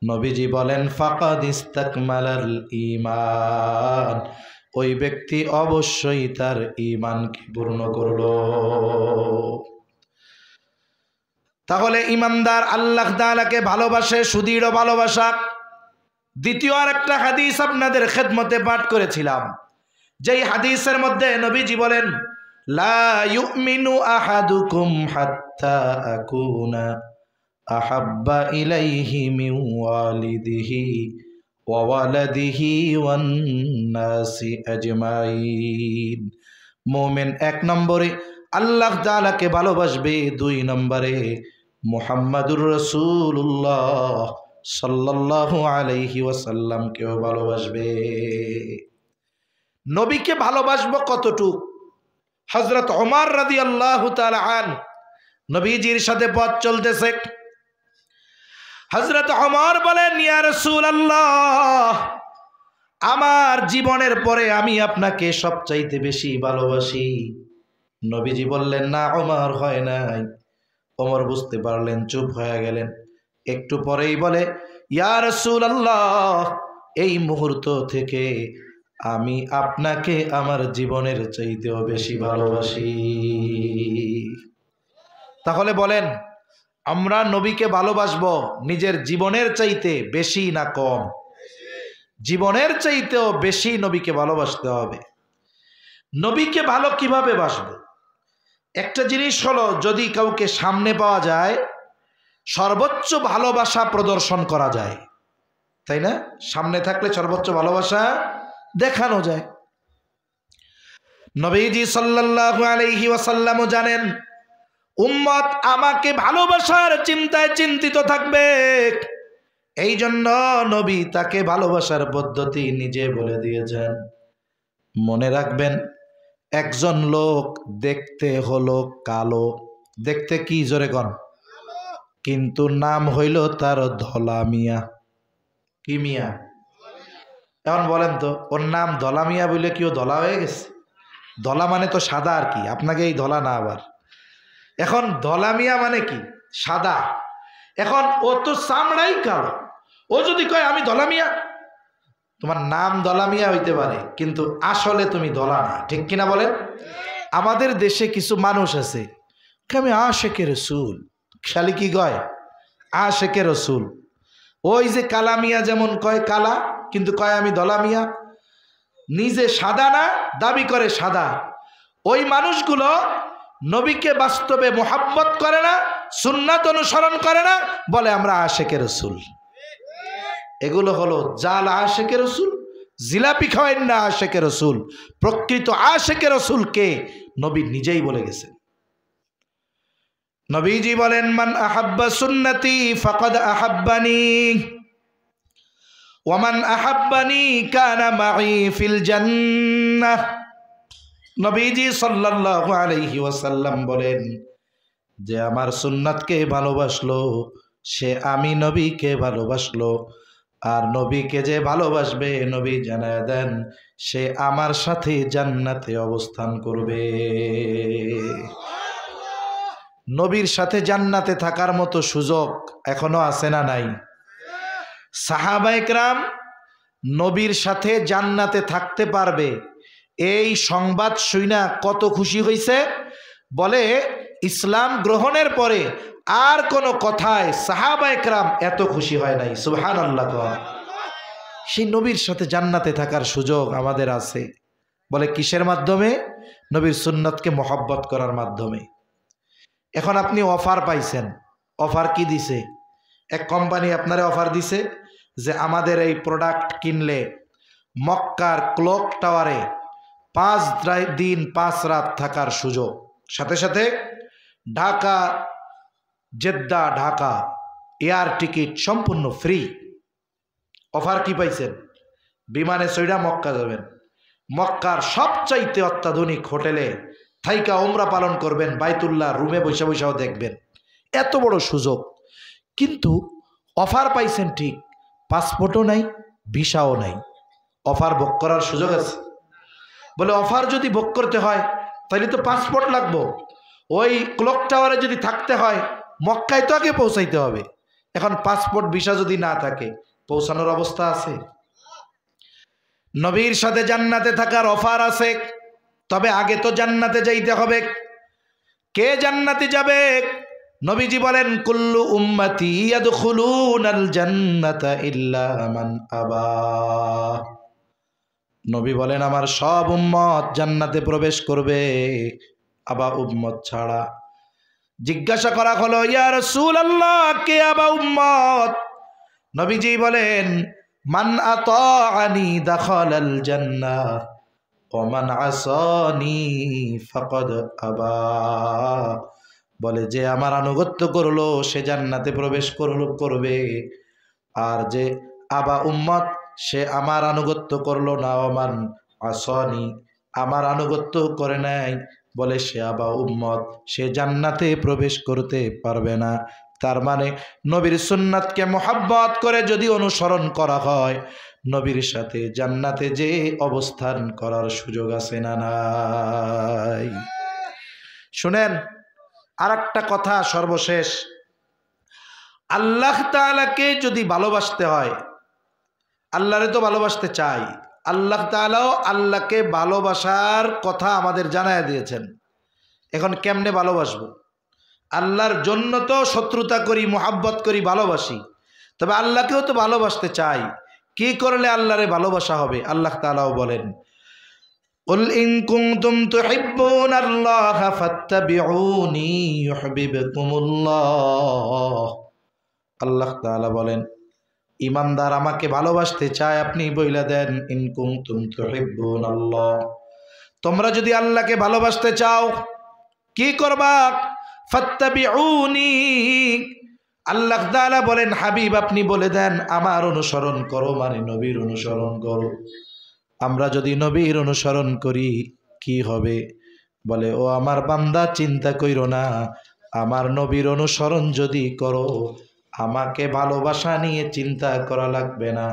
নবীজি বলেন ফাকাদ ইস্তাকমালাল ঈমান, ওই ব্যক্তি অবশ্যই তার ঈমানকে পূর্ণ করলো। তাহলে ঈমানদার আল্লাহ তাআলাকে ভালোবাসে সুদৃঢ় ভালোবাসা। দ্বিতীয় আরেকটা হাদিস আপনাদের খেদমতে পাঠ করেছিলাম, যেই হাদিসের মধ্যে নবীজি বলেন লা ইউমিনু আহাদুকুম হাত্তা আকুনা আহাব্বা ইলাইহি মিন ওয়ালিদিহি ওয়া ওয়ালাদিহি ওয়ান নাসি আজমাইন। মুমিন এক নম্বরে আল্লাহ তাআলাকে ভালোবাসবে, দুই নম্বরে মুহাম্মাদুর রাসূলুল্লাহ সাল্লাল্লাহু আলাইহি ওয়াসাল্লামকেও ভালোবাসবে। নবীকে ভালোবাসবো কতটুক? হযরত ওমর রাদিয়াল্লাহু তাআলা আন নবীজির সাথে পথ চলতেছে। হযরত ওমর বলেন, ইয়া রাসূলুল্লাহ, আমার জীবনের পরে আমি আপনাকে সবচাইতে বেশি ভালোবাসি। নবীজি বললেন, না ওমর, হয় নাই। ওমর বুঝতে পারলেন, চুপ হয়ে গেলেন। একটু পরেই বলে, ইয়া রাসূলুল্লাহ, এই মুহূর্ত থেকে আমি আপনাকে আমার জীবনের চাইতেও বেশি ভালোবাসি। তাহলে বলেন, আমরা নবীকে ভালোবাসবো নিজের জীবনের চাইতে বেশি না কম? জীবনের চাইতেও বেশি নবীকে ভালোবাসতে হবে। নবীকে ভালো কিভাবে বাসবো? একটা জিনিস হলো, যদি কাউকে সামনে পাওয়া যায় সর্বোচ্চ ভালোবাসা প্রদর্শন করা যায়, তাই না? সামনে থাকলে সর্বোচ্চ ভালোবাসা দেখানো যায়। নবীজি সাল্লাল্লাহু আলাইহি ওয়াসাল্লামও জানেন উম্মত আমাকে ভালোবাসার চিন্তায় চিন্তিত থাকবে, এই জন্য নবী তাকে ভালোবাসার পদ্ধতি নিজে বলে দিয়েছেন। মনে রাখবেন, একজন লোক দেখতে হলো কালো, দেখতে কি জোরে কন, কিন্তু নাম হইল তার ধলা মিয়া। কি মিয়া? এখন বলেন তো, ওর নাম ধলা মিয়া বলে কি ও ধলা হয়ে গেছে? ধলা মানে তো সাদা আর কি, আপনাকে এই ধলা না আবার। এখন ধলা মিয়া মানে কি? সাদা। এখন ও তো চামড়াই কালো, ও যদি কয় আমি ধলা মিয়া, তোমার নাম ধলা মিয়া হইতে পারে কিন্তু আসলে তুমি ধলা না, ঠিক কিনা বলেন? আমাদের দেশে কিছু মানুষ আছে, আমি আশেকে রসুল, খালি কি কয় আশেকে রসুল। ওই যে কালা মিয়া যেমন কয় কালা, কিন্তু কয় আমি ধলা মিয়া, নিজে সাদা না, দাবি করে সাদা। ওই মানুষগুলো নবীকে বাস্তবে মোহাব্বত করে না, সুন্নাত অনুসরণ করে না, বলে আমরা আশেকে রসুল। এগুলো হলো জাল আশেকে রসুল, জিলাপি খাওয়েন না আশেকে রসুল। প্রকৃত আশেকে রসুলকে নবী নিজেই বলে গেছেন। নবীজি বলেন, মান আহাব্বা সুন্নতি ফাকাদ আহাব্বানি ওয়া মান আহাব্বানি কানা মাই ফিল জান্নাহ। নবীজি সাল্লাল্লাহু আলাইহি ওয়াসাল্লাম বলেন, যে আমার সুন্নাতকে ভালোবাসলো সে আমি নবীকে ভালোবাসলো, আর নবীকে যে ভালোবাসবে নবী জানায় দেন সে আমার সাথে জান্নাতে অবস্থান করবে। নবীর সাথে জান্নাতে থাকার মতো সুযোগ এখনো আছে না নাই? সাহাবায়ে কেরাম নবীর সাথে জান্নাতে থাকতে পারবে এই সংবাদ শুইনা কত খুশি হইছে, বলে ইসলাম গ্রহণের পরে আর কোনো কথায় সাহাবায়ে কেরাম এত খুশি হয় নাই। সুবহানাল্লাহ। সেই নবীর সাথে জান্নাতে থাকার সুযোগ আমাদের আছে। বলে কিসের মাধ্যমে? নবীর সুন্নতকে মহব্বত করার মাধ্যমে। এখন আপনি অফার পাইছেন, অফার কি দিছে? এক কোম্পানি আপনারে অফার দিছে যে আমাদের এই প্রোডাক্ট কিনলে মক্কার ক্লক টাওয়ারে 5 দিন 5 রাত থাকার সুযোগ, সাথে সাথে Dhaka Jeddah Dhaka air ticket সম্পূর্ণ ফ্রি। অফার কি পাইছেন? বিমানে চইড়া মক্কা যাবেন, মক্কার সবচাইতে অত্যাধুনিক হোটেলে থাইকা উমরা পালন করবেন, বাইতুল্লাহ রুমে বসে বসেও দেখবেন। এত বড় সুযোগ, কিন্তু অফার পাইছেন ঠিক, পাসপোর্টও নাই, ভিসাও নাই। অফার ভোগ করার সুযোগ আছে? বলে অফার যদি ভোগ করতে হয় তাহলে তো পাসপোর্ট লাগবো, ওই ক্লক টাওয়ারে যদি থাকতে হয় মক্কায় তো আগে পৌঁছাইতে হবে। এখন পাসপোর্ট ভিসা যদি না থাকে পৌঁছানোর অবস্থা আছে? নবীর সাথে জান্নাতে থাকার অফার আছে, তবে আগে তো জান্নাতে যাইতে হবে। কে জান্নাতে যাবে? নবীজি বলেন কুল্লু উম্মতি ইয়াদখুলুনাল জান্নাতা ইল্লা মান আবা। নবী বলেন আমার সব উম্মত জান্নাতে প্রবেশ করবে, আবা উম্মত ছাড়া। জিজ্ঞাসা করা হলো ইয়া রাসূলুল্লাহ, কে আবা উম্মত? নবীজি বলেন মান আতাআনি দাখালাল জান্নাহ ওয়া মান আসানি ফাকাদ আবা। বলে যে আমার আনুগত্য করলো সে জান্নাতে প্রবেশ করবে, আর যে আবা উম্মত সে আমার আনুগত্য করলো না, ওমান আসানি আমার আনুগত্য করে নাই, বলে সে আবা উম্মত, সে জান্নাতে প্রবেশ করতে পারবে না। তার মানে নবীর সুন্নাতকে মোহাব্বত করে যদি অনুসরণ করা হয়, নবীর সাথে জান্নাতে যে অবস্থান করার সুযোগ আছে না নাই? শুনেন আর একটা কথা সর্বশেষ, আল্লাহ তাআলাকে যদি ভালোবাসতে হয়, আল্লাহরে তো ভালোবাসতে চাই, আল্লাহ তাআলাও আল্লাহকে ভালোবাসার কথা আমাদের জানায় দিয়েছেন। এখন কেমনে ভালোবাসবো? আল্লাহর জন্য তো শত্রুতা করি, মোহাব্বত করি, ভালোবাসি, তবে আল্লাহকেও তো ভালোবাসতে চাই। কি করলে আল্লাহরে ভালোবাসা হবে? আল্লাহ তাআলাও বলেন কুল ইন কুনতুম তুহিব্বুনাল্লাহা ফাত্তাবিউনি ইউহিব্বুকুমুল্লাহ। আল্লাহ তাআলা বলেন ইমানদার আমাকে ভালোবাসতে চায়, আপনি বইলা দেন ইন কুনতুম তুহিব্বুনাল্লাহ, তোমরা যদি আল্লাহকে ভালোবাসতে চাও কি করবা? ফাত্তাবিউনি। আল্লাহ তাআলা বলেন হাবিব আপনি বলে দেন আমার অনুসরণ করো, মানে নবীর অনুসরণ করো। আমরা যদি নবীর অনুসরণ করি কি হবে? বলে ও আমার বান্দা চিন্তা কইরো না, আমার নবীর অনুসরণ যদি করো আমাকে ভালোবাসা নিয়ে চিন্তা করা লাগবে না।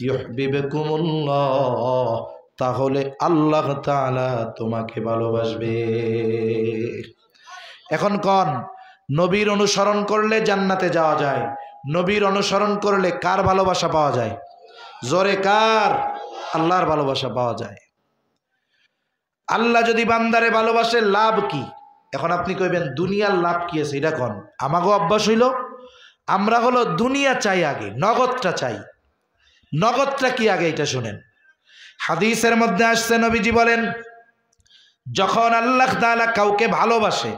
ইউহিব্বুকুমুল্লাহ, তাহলে আল্লাহ তাআলা তোমাকে ভালোবাসবে। এখন কোন নবীর অনুসরণ করলে জান্নাতে যাওয়া যায়, নবীর অনুসরণ করলে কার ভালোবাসা পাওয়া যায়? জোরে কার? আল্লাহর ভালোবাসা পাওয়া যায়। আল্লাহ যদি বান্দারে ভালোবাসে লাভ কি? এখন আপনি কইবেন দুনিয়ার লাভ কি আছে? এটা কোন? আমাগো অভ্যাস হইল আমরা হলো দুনিয়া চাই আগে, নগদটা চাই। নগদটা কি আগে এটা শুনেন। হাদিসের মধ্যে আসছে নবীজি বলেন যখন আল্লাহ তাআলা কাউকে ভালোবাসে,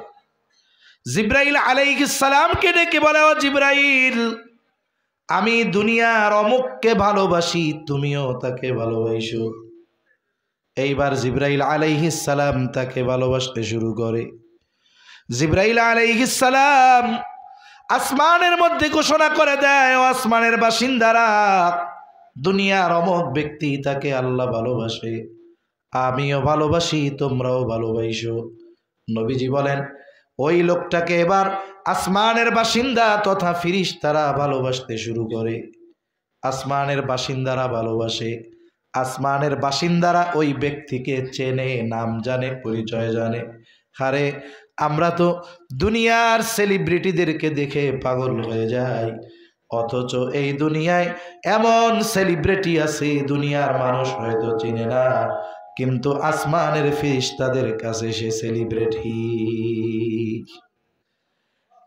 জিবরাইল আলাইহিস সালামকে ডেকে বলে ও জিবরাইল আমি দুনিয়ার অমুককে ভালোবাসি, তুমিও তাকে ভালোবাসো। এইবার জিবরাইল আলাইহিস সালাম তাকে ভালোবাসতে শুরু করে। জিবরাইল আলাইহিস সালাম আসমানের মধ্যে ঘোষণা করে দেয় ও আসমানের বাসিন্দারা, দুনিয়ার অমুক ব্যক্তি তাকে আল্লাহ ভালোবাসে, আমিও ভালোবাসি, তোমরাও ভালোবাসো। নবীজি বলেন ওই লোকটাকে এবার আসমানের বাসিন্দা তথা ফেরেশতারা ভালোবাসতে শুরু করে। আসমানের বাসিন্দারা ভালোবাসে, আসমানের বাসিন্দারা ওই ব্যক্তিকে চেনে, নাম জানে, পরিচয় জানে। আরে আমরা তো দুনিয়ার সেলিব্রিটিদেরকে দেখে পাগল হয়ে যাই, অথচ এই দুনিয়ায় এমন সেলিব্রিটি আছে দুনিয়ার মানুষ হয়তো চিনে না, কিন্তু আসমানের ফেরেশতাদের কাছে সে সেলিব্রিটি।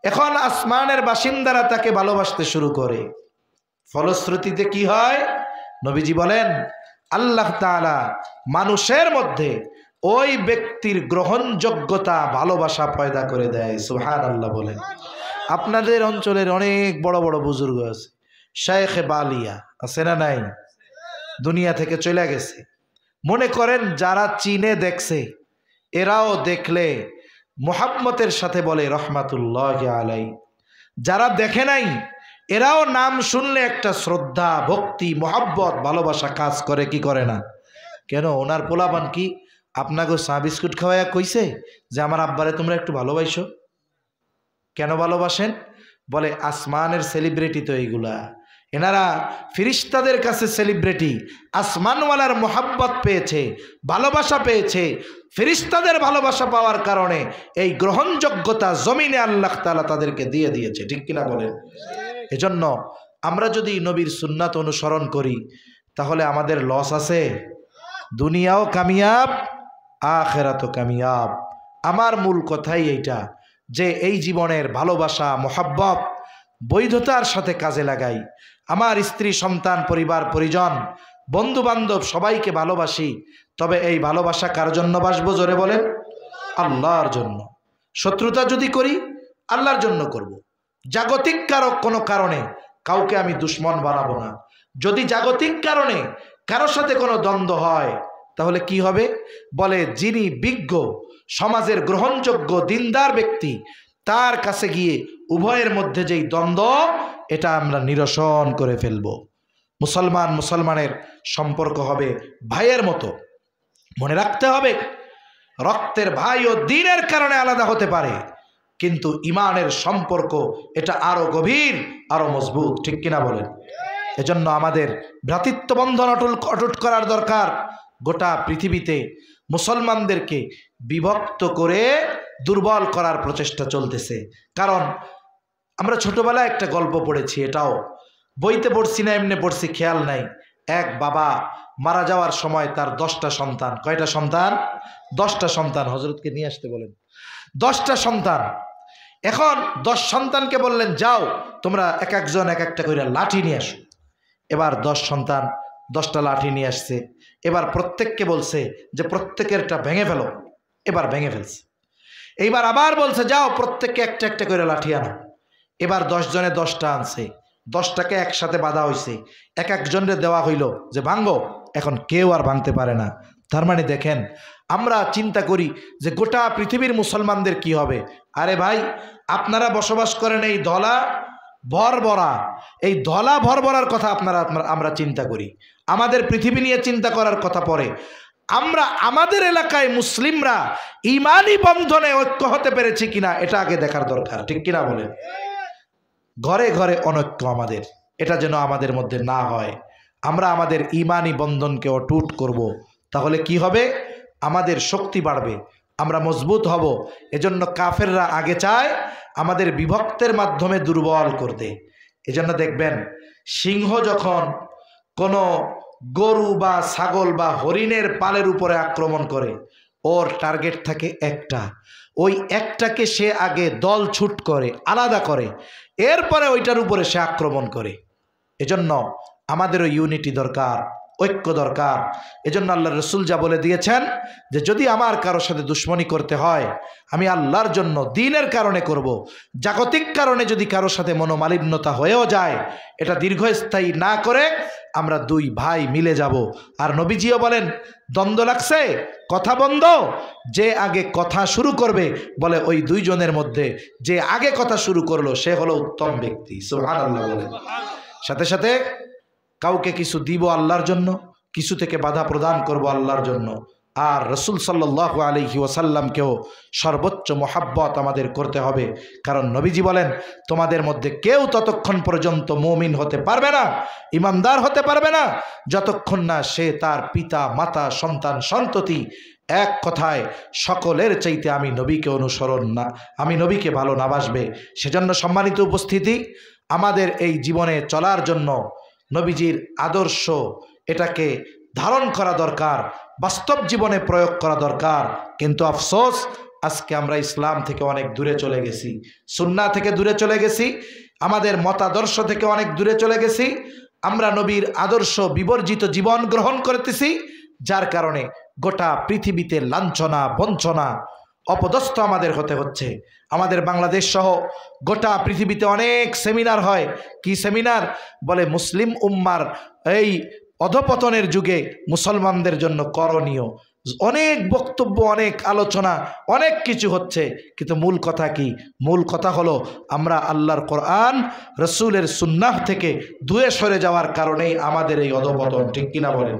এখন আসমানের বাসিন্দারা তাকে ভালোবাসতে শুরু করে। ফলশ্রুতিতে কি হয়? নবীজি বলেন আল্লাহ তাআলা মানুষের মধ্যে ওই ব্যক্তির গ্রহণযোগ্যতা, ভালোবাসা পয়দা করে দেয়। সুবহানাল্লাহ বলেন। আপনাদের অঞ্চলের অনেক বড় বড় বুজুর্গ আছে, শায়েখে বালিয়া আছে না নাই? দুনিয়া থেকে চলে গেছে। মনে করেন যারা চীনে দেখছে এরাও দেখলে মুহাম্মতের সাথে বলে রহমাতুল্লাহি আলাইহি, যারা দেখে নাই এরাও নাম শুনলে একটা শ্রদ্ধা, ভক্তি, মোহাব্বত, ভালোবাসা কাজ করে, কি করে না? কেন? ওনার পোলাপান কি আপনাকে চা বিস্কুট খাওয়াইয়া কইছে যে আমার আব্বারে তোমরা একটু ভালোবাসো? কেন ভালোবাসেন? বলে আসমানের সেলিব্রিটি তো এইগুলা, এনারা ফেরেশতাদের কাছে সেলিব্রিটি, আসমানওয়ালার মোহাব্বত পেয়েছে, ভালোবাসা পেয়েছে। ফেরেশতাদের ভালোবাসা পাওয়ার কারণে এই গ্রহণযোগ্যতা জমিনে আল্লাহ তাআলা তাদেরকে দিয়ে দিয়েছে। ঠিক কিনা বলেন? এজন্য আমরা যদি নবীর সুন্নাত অনুসরণ করি তাহলে আমাদের লস আছে, দুনিয়াও কামিয়াব আখিরাতও কামিয়াব। আমার মূল কথাই এইটা যে এই জীবনের ভালোবাসা মোহাব্বত বৈধতার সাথে কাজে লাগাই। আমার স্ত্রী সন্তান পরিবার পরিজন বন্ধু বান্ধব সবাইকে ভালোবাসি, তবে এই ভালোবাসা কার জন্য বাসবো? জোরে বলেন, আল্লাহর জন্য। শত্রুতা যদি করি আল্লাহর জন্য করব। জাগতিক কোনো কারণে কাউকে আমি দুশ্মন বানাবো না। যদি জাগতিক কারণে কারো সাথে কোনো দ্বন্দ্ব হয় তাহলে কি হবে? বলে যিনি বিজ্ঞ সমাজের গ্রহণযোগ্য দিনদার ব্যক্তি তার কাছে গিয়ে উভয়ের মধ্যে যেই দ্বন্দ্ব এটা আমরা নিরসন করে ফেলব। মুসলমান মুসলমানের সম্পর্ক হবে ভাইয়ের মতো। মনে রাখতে হবে রক্তের ভাই ও দ্বীনের কারণে আলাদা হতে পারে, কিন্তু ইমানের সম্পর্ক এটা আরো গভীর, আরো মজবুত। ঠিক কিনা বলেন? এজন্য আমাদের ভ্রাতৃত্ব বন্ধন অটুট করার দরকার। গোটা পৃথিবীতে মুসলমানদেরকে বিভক্ত করে দুর্বল করার প্রচেষ্টা চলতেছে। কারণ আমরা ছোটবেলায় একটা গল্প পড়েছি, এটাও বইতে পড়ছি না এমনি পড়ছি খেয়াল নাই। এক বাবা মারা যাওয়ার সময় তার 10টা সন্তান, কয়টা সন্তান? 10টা সন্তান। হযরতকে নিয়ে আসতে বলেন। 10টা সন্তান। এখন 10 সন্তানকে বললেন যাও তোমরা এক একজন এক একটা করে লাঠি নিয়ে আসো। এবার 10 সন্তান 10টা লাঠি নিয়ে আসছে। এবার প্রত্যেককে বলছে যে প্রত্যেকেরটা ভেঙে ফেলো। এবার ভেঙে ফেলছে। এইবার আবার বলছে যাও প্রত্যেককে একটা একটা করে লাঠি আনো। এবার 10 জনে 10টা আনছে। 10টাকে একসাথে বাঁধা হয়েছে, এক একজনরে দেওয়া হইল যে ভাঙ্গো। এখন কেউ আর ভাঙতে পারে না। তার মানে দেখেন, আমরা চিন্তা করি যে গোটা পৃথিবীর মুসলমানদের কি হবে। আরে ভাই, আপনারা বসবাস করেন এই ধলা ভরভরা, এই ধলা ভরভরার কথা আমরা চিন্তা করি। আমাদের পৃথিবী নিয়ে চিন্তা করার কথা পরে। আমরা আমাদের এলাকায় মুসলিমরা ইমানি বন্ধনে ঐক্য হতে পেরেছি কিনা এটা আগে দেখার দরকার। ঠিক কিনা বলেন? ঘরে ঘরে অনৈক্য আমাদের, এটা যেন আমাদের মধ্যে না হয়। আমরা আমাদের ইমানি বন্ধনকে অটুট করব। তাহলে কি হবে? আমাদের শক্তি বাড়বে, আমরা মজবুত হব। এজন্য কাফেররা আগে চায় আমাদের বিভক্তের মাধ্যমে দুর্বল করতে। এজন্য দেখবেন সিংহ যখন কোনো গরু বা ছাগল বা হরিণের পালের উপরে আক্রমণ করে, ওর টার্গেট থাকে একটা। ওই একটাকে সে আগে দল ছুট করে, আলাদা করে, এরপরে ওইটার উপরে সে আক্রমণ করে। এজন্য আমাদেরও ইউনিটি দরকার, ঐক্য দরকার। এজন্য আল্লাহ রসুল যা বলে দিয়েছেন যে যদি আমার কারোর সাথে দুশ্মনী করতে হয় আমি আল্লাহর জন্য দ্বীনের কারণে করব। জাগতিক কারণে যদি কারোর সাথে মনোমালিন্যতা হয়েও যায় এটা দীর্ঘস্থায়ী না করে আমরা দুই ভাই মিলে যাব। আর নবীজিও বলেন দ্বন্দ্ব লাগছে, কথা বন্ধ, যে আগে কথা শুরু করবে বলে ওই দুইজনের মধ্যে যে আগে কথা শুরু করলো সে হলো উত্তম ব্যক্তি। সুবহানাল্লাহ বলেন। সাথে সাথে কাউকে কিছু দিব আল্লাহর জন্য, কিছু থেকে বাধা প্রদান করব আল্লাহর জন্য। আর রসুল সাল্লাল্লাহু আলাইহি ওয়াসাল্লামকেও সর্বোচ্চ মহাব্বত আমাদের করতে হবে। কারণ নবীজি বলেন তোমাদের মধ্যে কেউ ততক্ষণ পর্যন্ত মুমিন হতে পারবে না, ইমানদার হতে পারবে না, যতক্ষণ না সে তার পিতা মাতা সন্তান সন্ততি এক কথায় সকলের চাইতে আমি নবীকে অনুসরণ না, আমি নবীকে ভালো না বাসবে। সেজন্য সম্মানিত উপস্থিতি, আমাদের এই জীবনে চলার জন্য নবীজির আদর্শ এটাকে ধারণ করা দরকার, বাস্তব জীবনে প্রয়োগ করা দরকার। কিন্তু আফসোস আজকে আমরা ইসলাম থেকে অনেক দূরে চলে গেছি, সুন্নাহ থেকে দূরে চলে গেছি, আমাদের মতাদর্শ থেকে অনেক দূরে চলে গেছি। আমরা নবীর আদর্শ বিবর্জিত জীবন গ্রহণ করতেছি, যার কারণে গোটা পৃথিবীতে লাঞ্ছনা বঞ্চনা অপদস্থ আমাদের হতে হচ্ছে। আমাদের বাংলাদেশ সহ গোটা পৃথিবীতে অনেক সেমিনার হয়। কি সেমিনার? বলে মুসলিম উম্মার এই অধপতনের যুগে মুসলমানদের জন্য করণীয়। অনেক বক্তব্য, অনেক আলোচনা, অনেক কিছু হচ্ছে, কিন্তু মূল কথা কি? মূল কথা হলো আমরা আল্লাহর কোরআন রসুলের সুন্নাহ থেকে দূরে সরে যাওয়ার কারণেই আমাদের এই অধপতন। ঠিক কিনা বলেন?